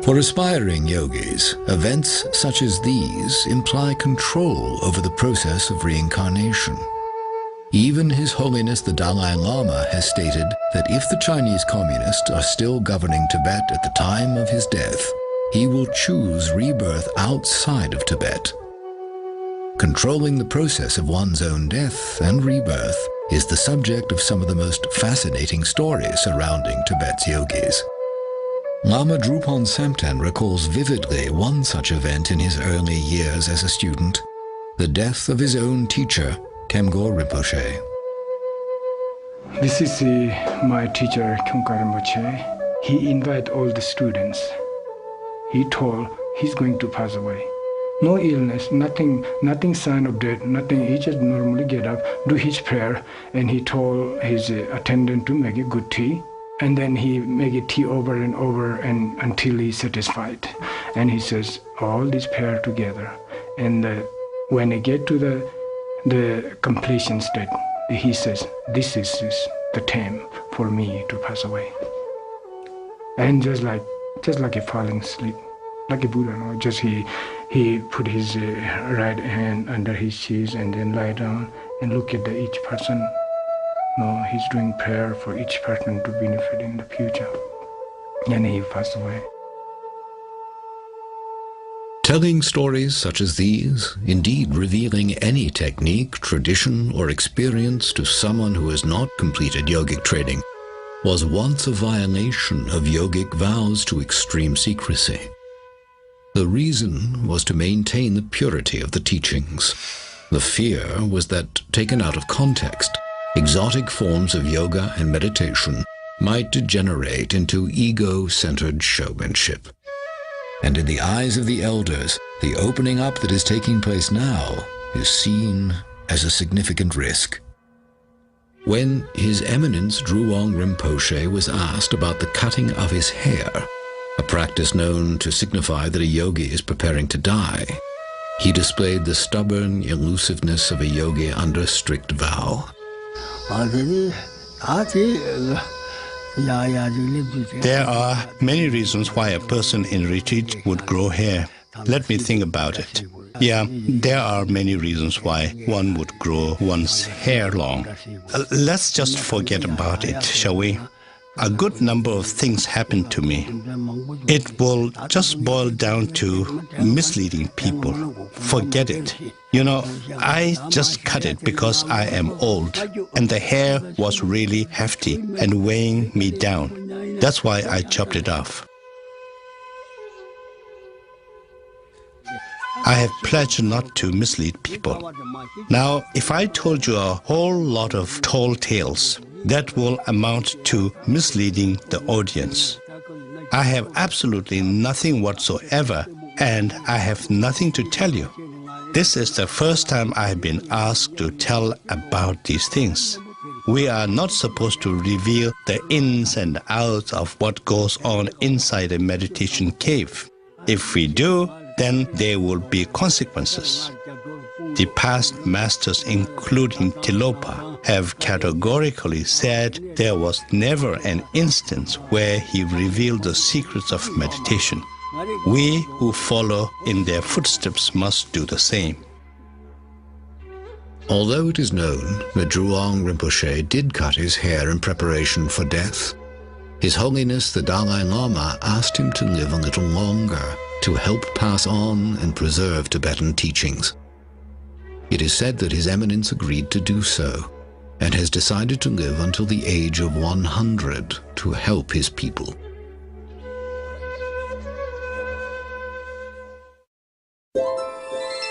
A: For aspiring yogis, events such as these imply control over the process of reincarnation. Even His Holiness the Dalai Lama has stated that if the Chinese communists are still governing Tibet at the time of his death, he will choose rebirth outside of Tibet. Controlling the process of one's own death and rebirth is the subject of some of the most fascinating stories surrounding Tibet's yogis. Lama Drupal Semten recalls vividly one such event in his early years as a student, the death of his own teacher, Kemgor Rinpoche.
F: This is my teacher, Kemgor Rinpoche. He invited all the students. He told he's going to pass away. no illness, nothing sign of death, nothing. He just normally get up, do his prayer, and he told his attendant to make a good tea, and then he make a tea over and over and until he's satisfied. And he says all this prayer together, and when he get to the completion state, he says, this is the time for me to pass away. And just like a falling asleep, like a Buddha, no? Just he put his right hand under his chest and then lie down and look at each person. No, he's doing prayer for each person to benefit in the future. And he passed away.
A: Telling stories such as these, indeed revealing any technique, tradition, or experience to someone who has not completed yogic training, was once a violation of yogic vows to extreme secrecy. The reason was to maintain the purity of the teachings. The fear was that, taken out of context, exotic forms of yoga and meditation might degenerate into ego-centered showmanship. And in the eyes of the elders, the opening up that is taking place now is seen as a significant risk. When His Eminence Drulong Rinpoche was asked about the cutting of his hair, a practice known to signify that a yogi is preparing to die, he displayed the stubborn elusiveness of a yogi under strict vow.
B: There are many reasons why a person in retreat would grow hair. Let me think about it. Yeah, there are many reasons why one would grow one's hair long. Let's just forget about it, shall we? A good number of things happen to me. It will just boil down to misleading people. Forget it. You know, I just cut it because I am old, and the hair was really hefty and weighing me down. That's why I chopped it off. I have pledged not to mislead people. Now, if I told you a whole lot of tall tales, that will amount to misleading the audience. I have absolutely nothing whatsoever, and I have nothing to tell you. This is the first time I have been asked to tell about these things. We are not supposed to reveal the ins and outs of what goes on inside a meditation cave. If we do, then there will be consequences. The past masters, including Tilopa, have categorically said there was never an instance where he revealed the secrets of meditation. We who follow in their footsteps must do the same.
A: Although it is known that Drulong Rinpoche did cut his hair in preparation for death, His Holiness the Dalai Lama asked him to live a little longer to help pass on and preserve Tibetan teachings. It is said that His Eminence agreed to do so, and has decided to live until the age of 100 to help his people.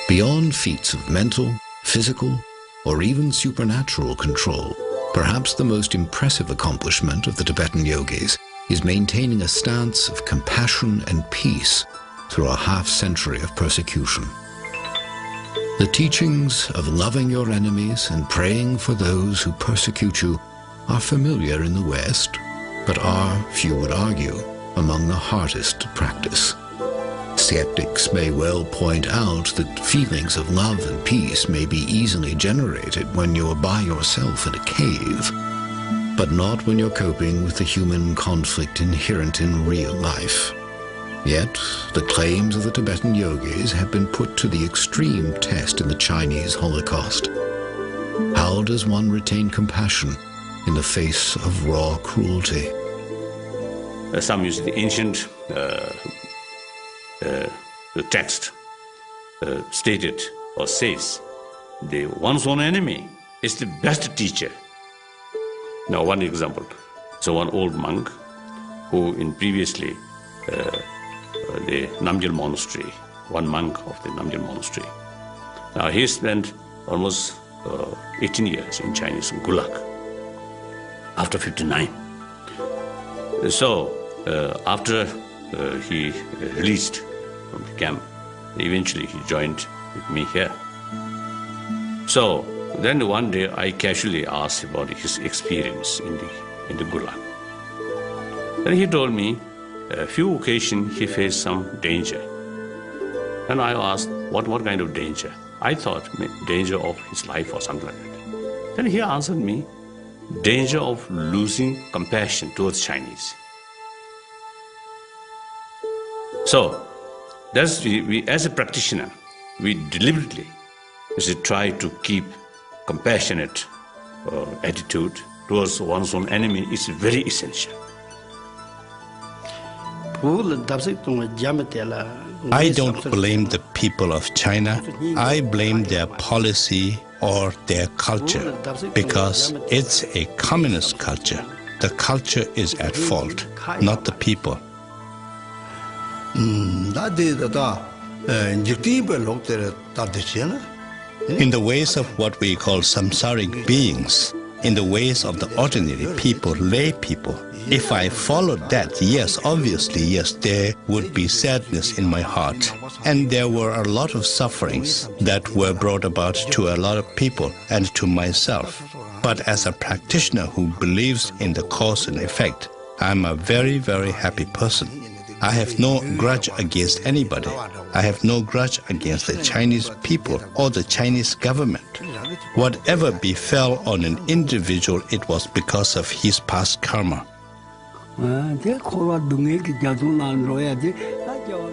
A: Beyond feats of mental, physical, or even supernatural control, perhaps the most impressive accomplishment of the Tibetan yogis is maintaining a stance of compassion and peace through a half-century of persecution. The teachings of loving your enemies and praying for those who persecute you are familiar in the West, but are, few would argue, among the hardest to practice. Skeptics may well point out that feelings of love and peace may be easily generated when you're by yourself in a cave, but not when you're coping with the human conflict inherent in real life. Yet, the claims of the Tibetan yogis have been put to the extreme test in the Chinese Holocaust. How does one retain compassion in the face of raw cruelty?
C: Some use the ancient the text stated or says, the one's own enemy is the best teacher. Now, one example. So one old monk who in previously the Namgyal monastery, one monk of the Namgyal monastery. Now he spent almost 18 years in Chinese Gulag after 59. So after he released from the camp, Eventually he joined with me here. So then one day I casually asked about his experience in the Gulag. Then he told me a few occasions he faced some danger. And I asked, what kind of danger? I thought danger of his life or something like that. Then he answered me, danger of losing compassion towards Chinese. So, that's we as a practitioner, we deliberately try to keep compassionate attitude towards one's own enemy is very essential.
B: I don't blame the people of China. I blame their policy or their culture, because it's a communist culture. The culture is at fault, not the people. In the ways of what we call samsaric beings, in the ways of the ordinary people, lay people, if I followed that, yes, obviously, yes, there would be sadness in my heart. And there were a lot of sufferings that were brought about to a lot of people and to myself. But as a practitioner who believes in the cause and effect, I'm a very, very happy person. I have no grudge against anybody. I have no grudge against the Chinese people or the Chinese government. Whatever befell on an individual, it was because of his past karma.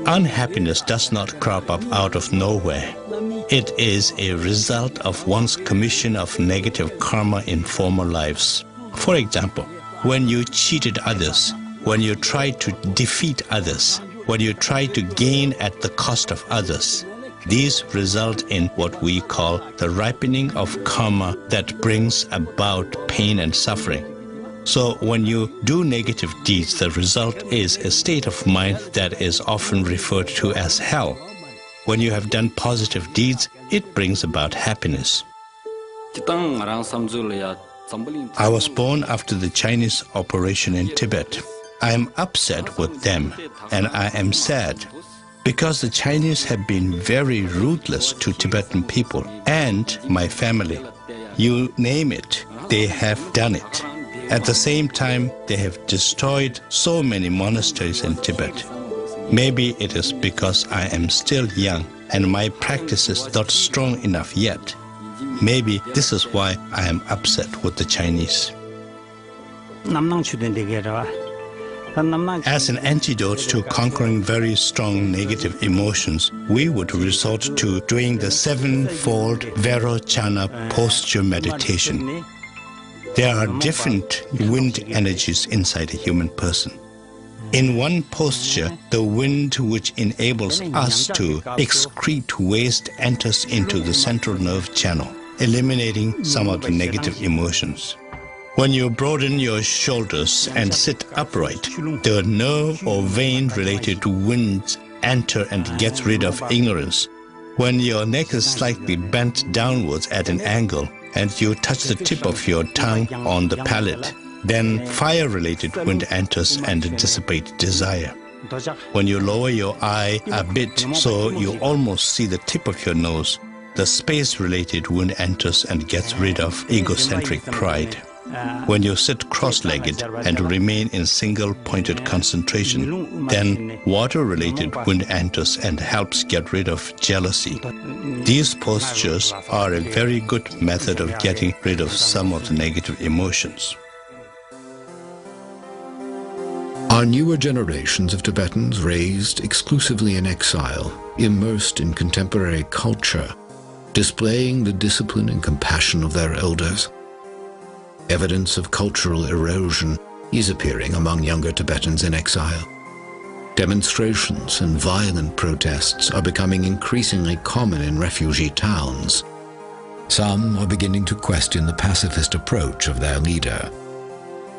B: Unhappiness does not crop up out of nowhere. It is a result of one's commission of negative karma in former lives. For example, when you cheated others, when you tried to defeat others, when you try to gain at the cost of others, these result in what we call the ripening of karma that brings about pain and suffering. So when you do negative deeds, the result is a state of mind that is often referred to as hell. When you have done positive deeds, it brings about happiness. I was born after the Chinese operation in Tibet. I am upset with them, and I am sad because the Chinese have been very ruthless to Tibetan people and my family. You name it, they have done it. At the same time, they have destroyed so many monasteries in Tibet. Maybe it is because I am still young and my practice is not strong enough yet. Maybe this is why I am upset with the Chinese. As an antidote to conquering very strong negative emotions, we would resort to doing the sevenfold Vairocana posture meditation. There are different wind energies inside a human person. In one posture, the wind which enables us to excrete waste enters into the central nerve channel, eliminating some of the negative emotions. When you broaden your shoulders and sit upright, the nerve or vein-related winds enter and get rid of ignorance. When your neck is slightly bent downwards at an angle and you touch the tip of your tongue on the palate, then fire-related wind enters and dissipates desire. When you lower your eye a bit so you almost see the tip of your nose, the space-related wind enters and gets rid of egocentric pride. When you sit cross-legged and remain in single-pointed concentration, then water-related wind enters and helps get rid of jealousy. These postures are a very good method of getting rid of some of the negative emotions.
A: Are newer generations of Tibetans raised exclusively in exile, immersed in contemporary culture, displaying the discipline and compassion of their elders? Evidence of cultural erosion is appearing among younger Tibetans in exile. Demonstrations and violent protests are becoming increasingly common in refugee towns. Some are beginning to question the pacifist approach of their leader.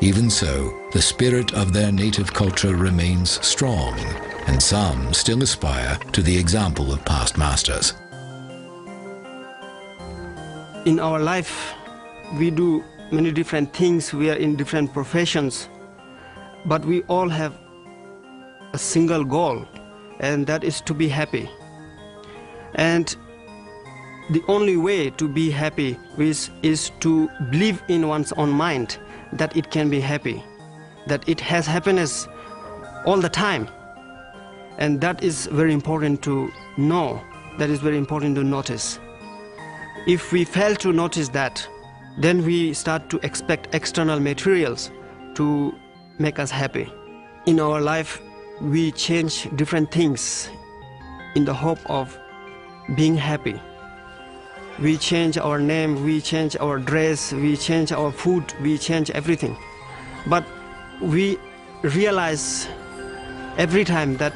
A: Even so, the spirit of their native culture remains strong, and some still aspire to the example of past masters.
G: In our life, we do many different things. We are in different professions, but we all have a single goal, and that is to be happy. And the only way to be happy is to believe in one's own mind that it can be happy, that it has happiness all the time. And that is very important to know, that is very important to notice. If we fail to notice that, then we start to expect external materials to make us happy. In our life, we change different things in the hope of being happy. We change our name, we change our dress, we change our food, we change everything. But we realize every time that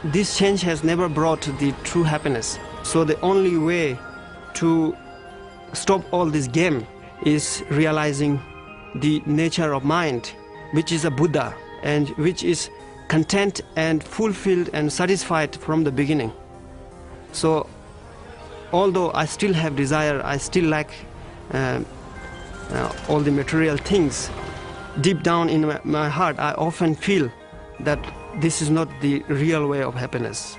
G: this change has never brought the true happiness. So the only way to stop all this game is realizing the nature of mind, which is a Buddha and which is content and fulfilled and satisfied from the beginning. So although I still have desire, I still lack all the material things, deep down in my heart I often feel that this is not the real way of happiness.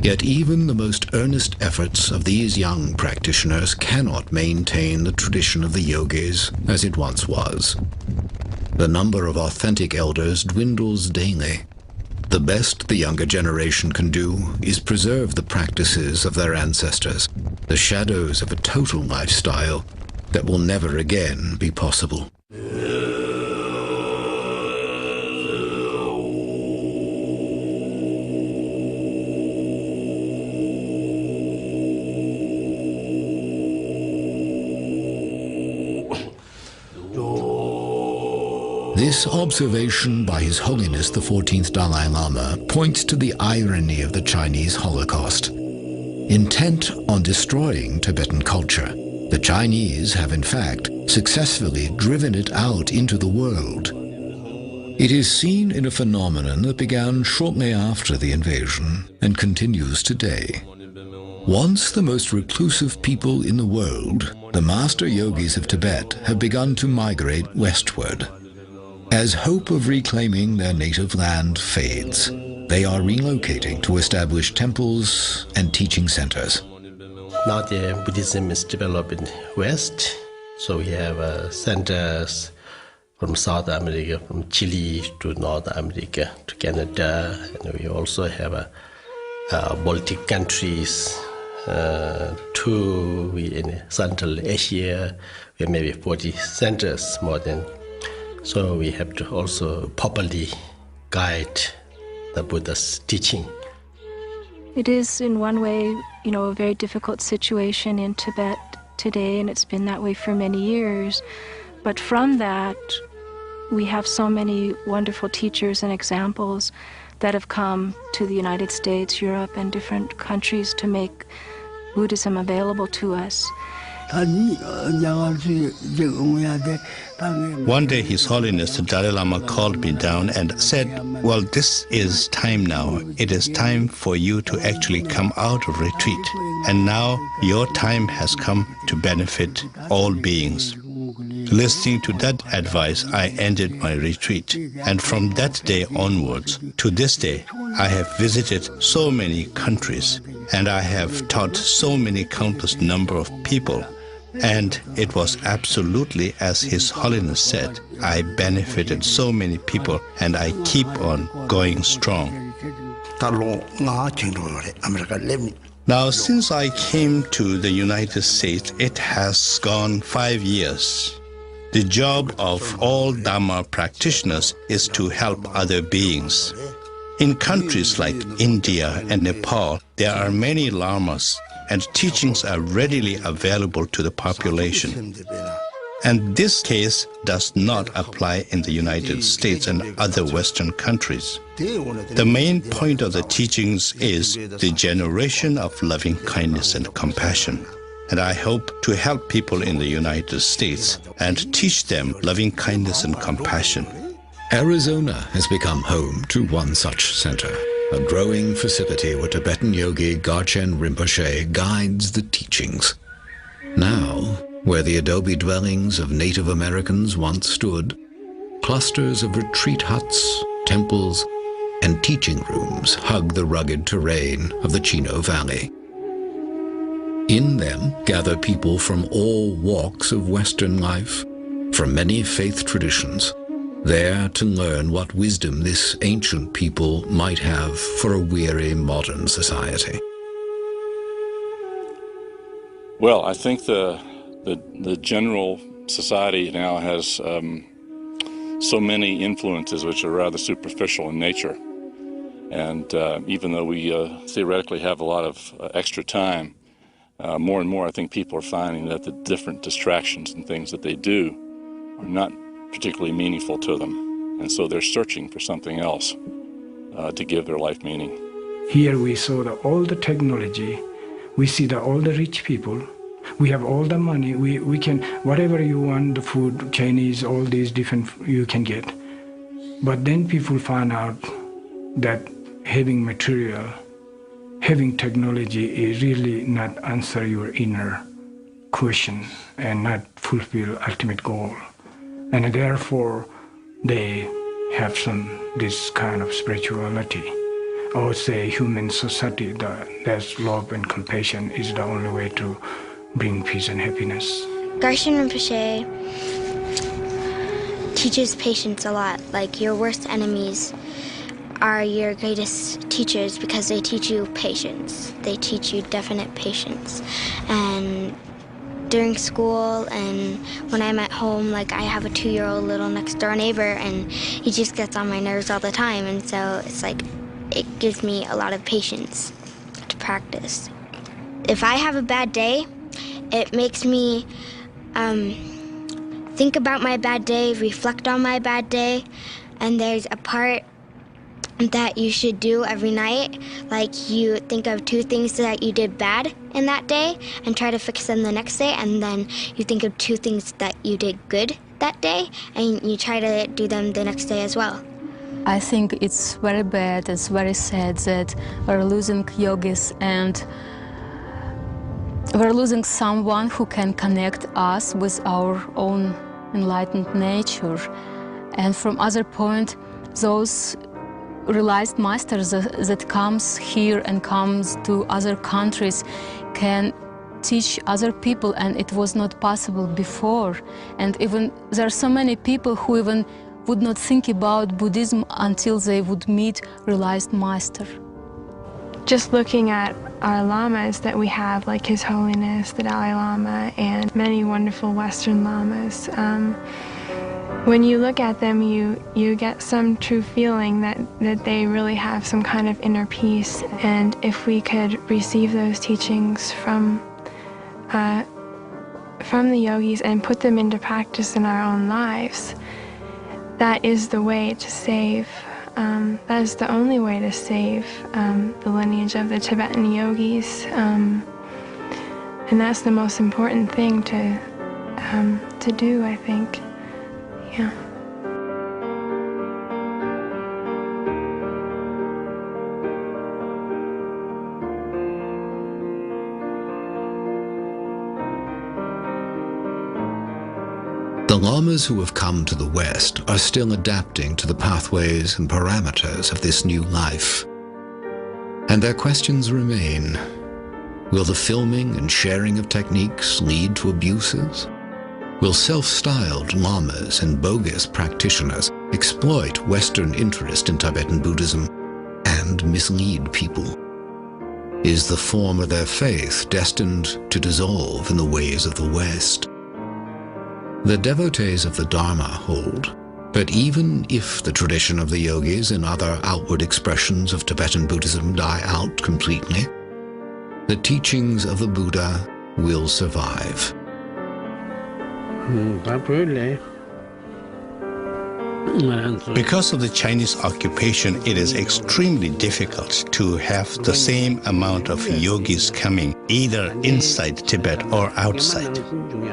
A: Yet even the most earnest efforts of these young practitioners cannot maintain the tradition of the yogis as it once was. The number of authentic elders dwindles daily. The best the younger generation can do is preserve the practices of their ancestors, the shadows of a total lifestyle that will never again be possible. This observation by His Holiness the 14th Dalai Lama points to the irony of the Chinese Holocaust. Intent on destroying Tibetan culture, the Chinese have in fact successfully driven it out into the world. It is seen in a phenomenon that began shortly after the invasion and continues today. Once the most reclusive people in the world, the master yogis of Tibet have begun to migrate westward. As hope of reclaiming their native land fades, they are relocating to establish temples and teaching centers.
D: Now the Buddhism is developed in West, so we have centers from South America, from Chile to North America to Canada, and we also have Baltic countries, in Central Asia, we have maybe 40 centers more than. So we have to also properly guide the Buddha's teaching.
H: It is in one way, a very difficult situation in Tibet today, and it's been that way for many years. But from that, we have so many wonderful teachers and examples that have come to the United States, Europe, and different countries to make Buddhism available to us.
B: One day His Holiness the Dalai Lama called me down and said, well, this is time now. It is time for you to actually come out of retreat. And now your time has come to benefit all beings. Listening to that advice, I ended my retreat. And from that day onwards, to this day, I have visited so many countries, and I have taught so many countless number of people. And it was absolutely as His Holiness said. I benefited so many people, and I keep on going strong. Now, since I came to the United States, it has gone 5 years. The job of all Dharma practitioners is to help other beings. In countries like India and Nepal, there are many lamas, and teachings are readily available to the population. And this case does not apply in the United States and other Western countries. The main point of the teachings is the generation of loving kindness and compassion. And I hope to help people in the United States and teach them loving kindness and compassion.
A: Arizona has become home to one such center, a growing facility where Tibetan yogi Garchen Rinpoche guides the teachings. Now, where the adobe dwellings of Native Americans once stood, clusters of retreat huts temples, and teaching rooms hug the rugged terrain of the Chino Valley. In them gather people from all walks of Western life, from many faith traditions, there to learn what wisdom this ancient people might have for a weary modern society.
I: Well, I think the general society now has so many influences which are rather superficial in nature. And even though we theoretically have a lot of extra time, more and more I think people are finding that the different distractions and things that they do are not particularly meaningful to them. And so they're searching for something else to give their life meaning.
F: Here we saw all the technology, we see all the rich people, we have all the money, we can, whatever you want, the food, Chinese, all these different, you can get. But then people find out that having material, having technology is really not answer your inner question and not fulfill ultimate goal. And therefore they have this kind of spirituality, or say human society, there's love and compassion is the only way to bring peace and happiness.
J: Garshan Rinpoche teaches patience a lot. Like, your worst enemies are your greatest teachers because they teach you patience. They teach you definite patience. And during school and when I'm at home, like, I have a 2-year-old little next door neighbor and he just gets on my nerves all the time, and so it's like, it gives me a lot of patience to practice. If I have a bad day, it makes me think about my bad day, reflect on my bad day, and there's a part that you should do every night. Like, you think of 2 things that you did bad in that day and try to fix them the next day, and then you think of 2 things that you did good that day and you try to do them the next day as well.
K: I think it's very bad, it's very sad that we're losing yogis and we're losing someone who can connect us with our own enlightened nature. And from other point, those realized masters that comes here and comes to other countries can teach other people, and it was not possible before. And even there are so many people who even would not think about Buddhism until they would meet realized master.
L: Just looking at our lamas that we have, like His Holiness, the Dalai Lama, and many wonderful Western lamas, when you look at them, you get some true feeling that they really have some kind of inner peace. And if we could receive those teachings from the yogis and put them into practice in our own lives, that is the way to save. That is the only way to save the lineage of the Tibetan yogis, and that's the most important thing to do, I think. Yeah.
A: The lamas who have come to the West are still adapting to the pathways and parameters of this new life. And their questions remain. Will the filming and sharing of techniques lead to abuses? Will self-styled lamas and bogus practitioners exploit Western interest in Tibetan Buddhism and mislead people? Is the form of their faith destined to dissolve in the ways of the West? The devotees of the Dharma hold that even if the tradition of the yogis and other outward expressions of Tibetan Buddhism die out completely, the teachings of the Buddha will survive.
B: Because of the Chinese occupation, it is extremely difficult to have the same amount of yogis coming either inside Tibet or outside.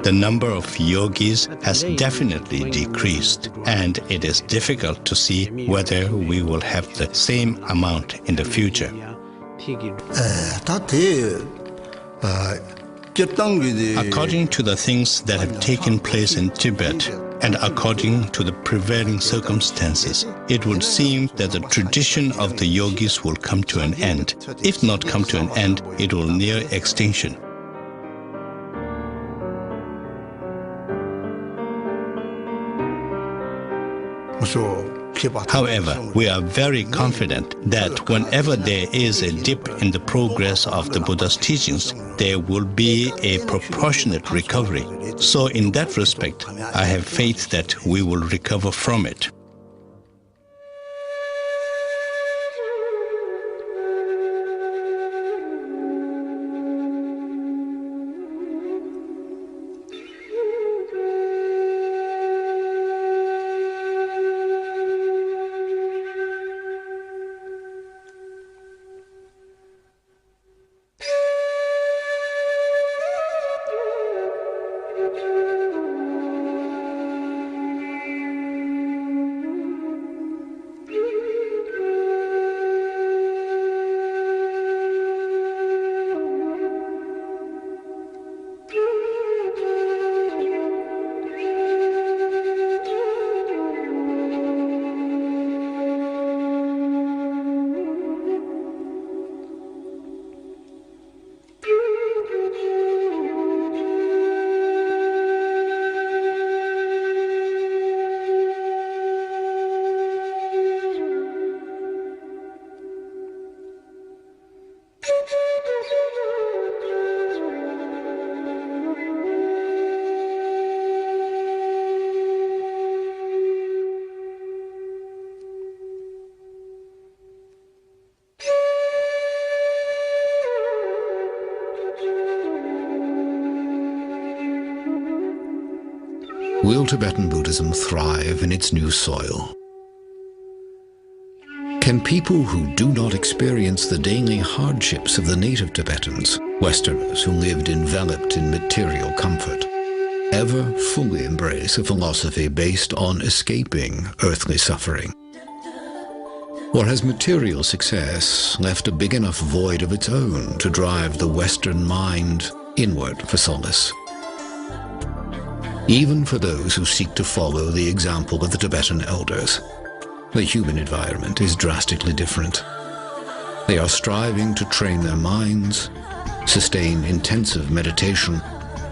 B: The number of yogis has definitely decreased, and it is difficult to see whether we will have the same amount in the future. According to the things that have taken place in Tibet, and according to the prevailing circumstances, it would seem that the tradition of the yogis will come to an end. If not come to an end, it will near extinction. However, we are very confident that whenever there is a dip in the progress of the Buddha's teachings, there will be a proportionate recovery. So in that respect, I have faith that we will recover from it.
A: Will Tibetan Buddhism thrive in its new soil? Can people who do not experience the daily hardships of the native Tibetans, Westerners who lived enveloped in material comfort, ever fully embrace a philosophy based on escaping earthly suffering? Or has material success left a big enough void of its own to drive the Western mind inward for solace? Even for those who seek to follow the example of the Tibetan elders, the human environment is drastically different. They are striving to train their minds, sustain intensive meditation,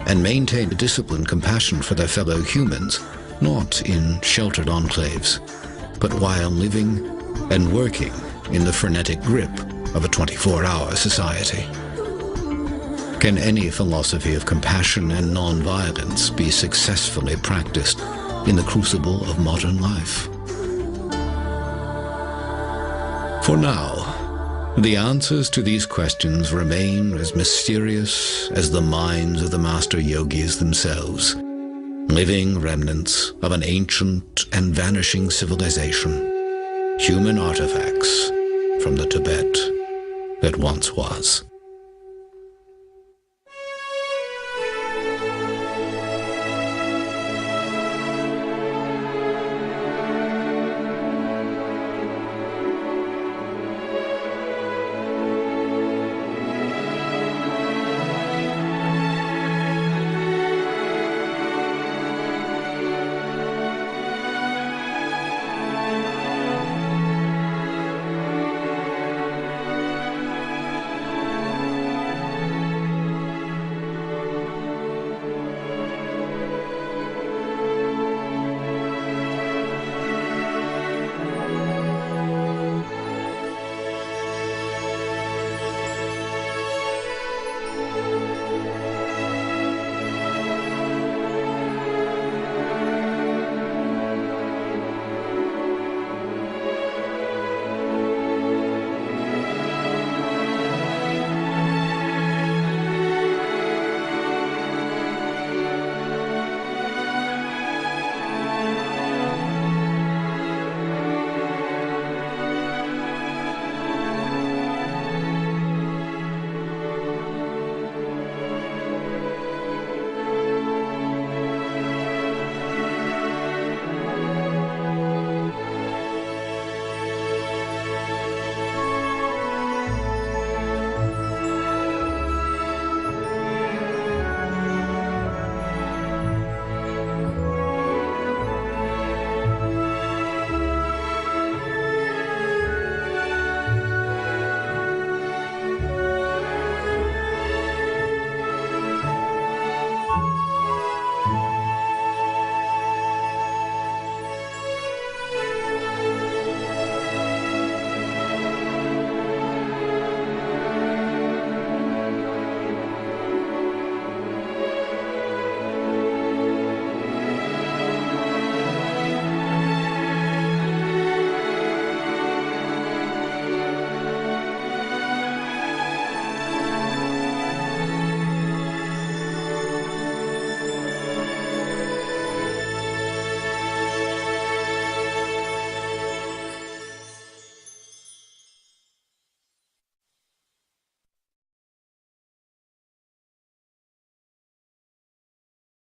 A: and maintain a disciplined compassion for their fellow humans, not in sheltered enclaves, but while living and working in the frenetic grip of a 24-hour society. Can any philosophy of compassion and non-violence be successfully practiced in the crucible of modern life? For now, the answers to these questions remain as mysterious as the minds of the master yogis themselves, living remnants of an ancient and vanishing civilization, human artifacts from the Tibet that once was.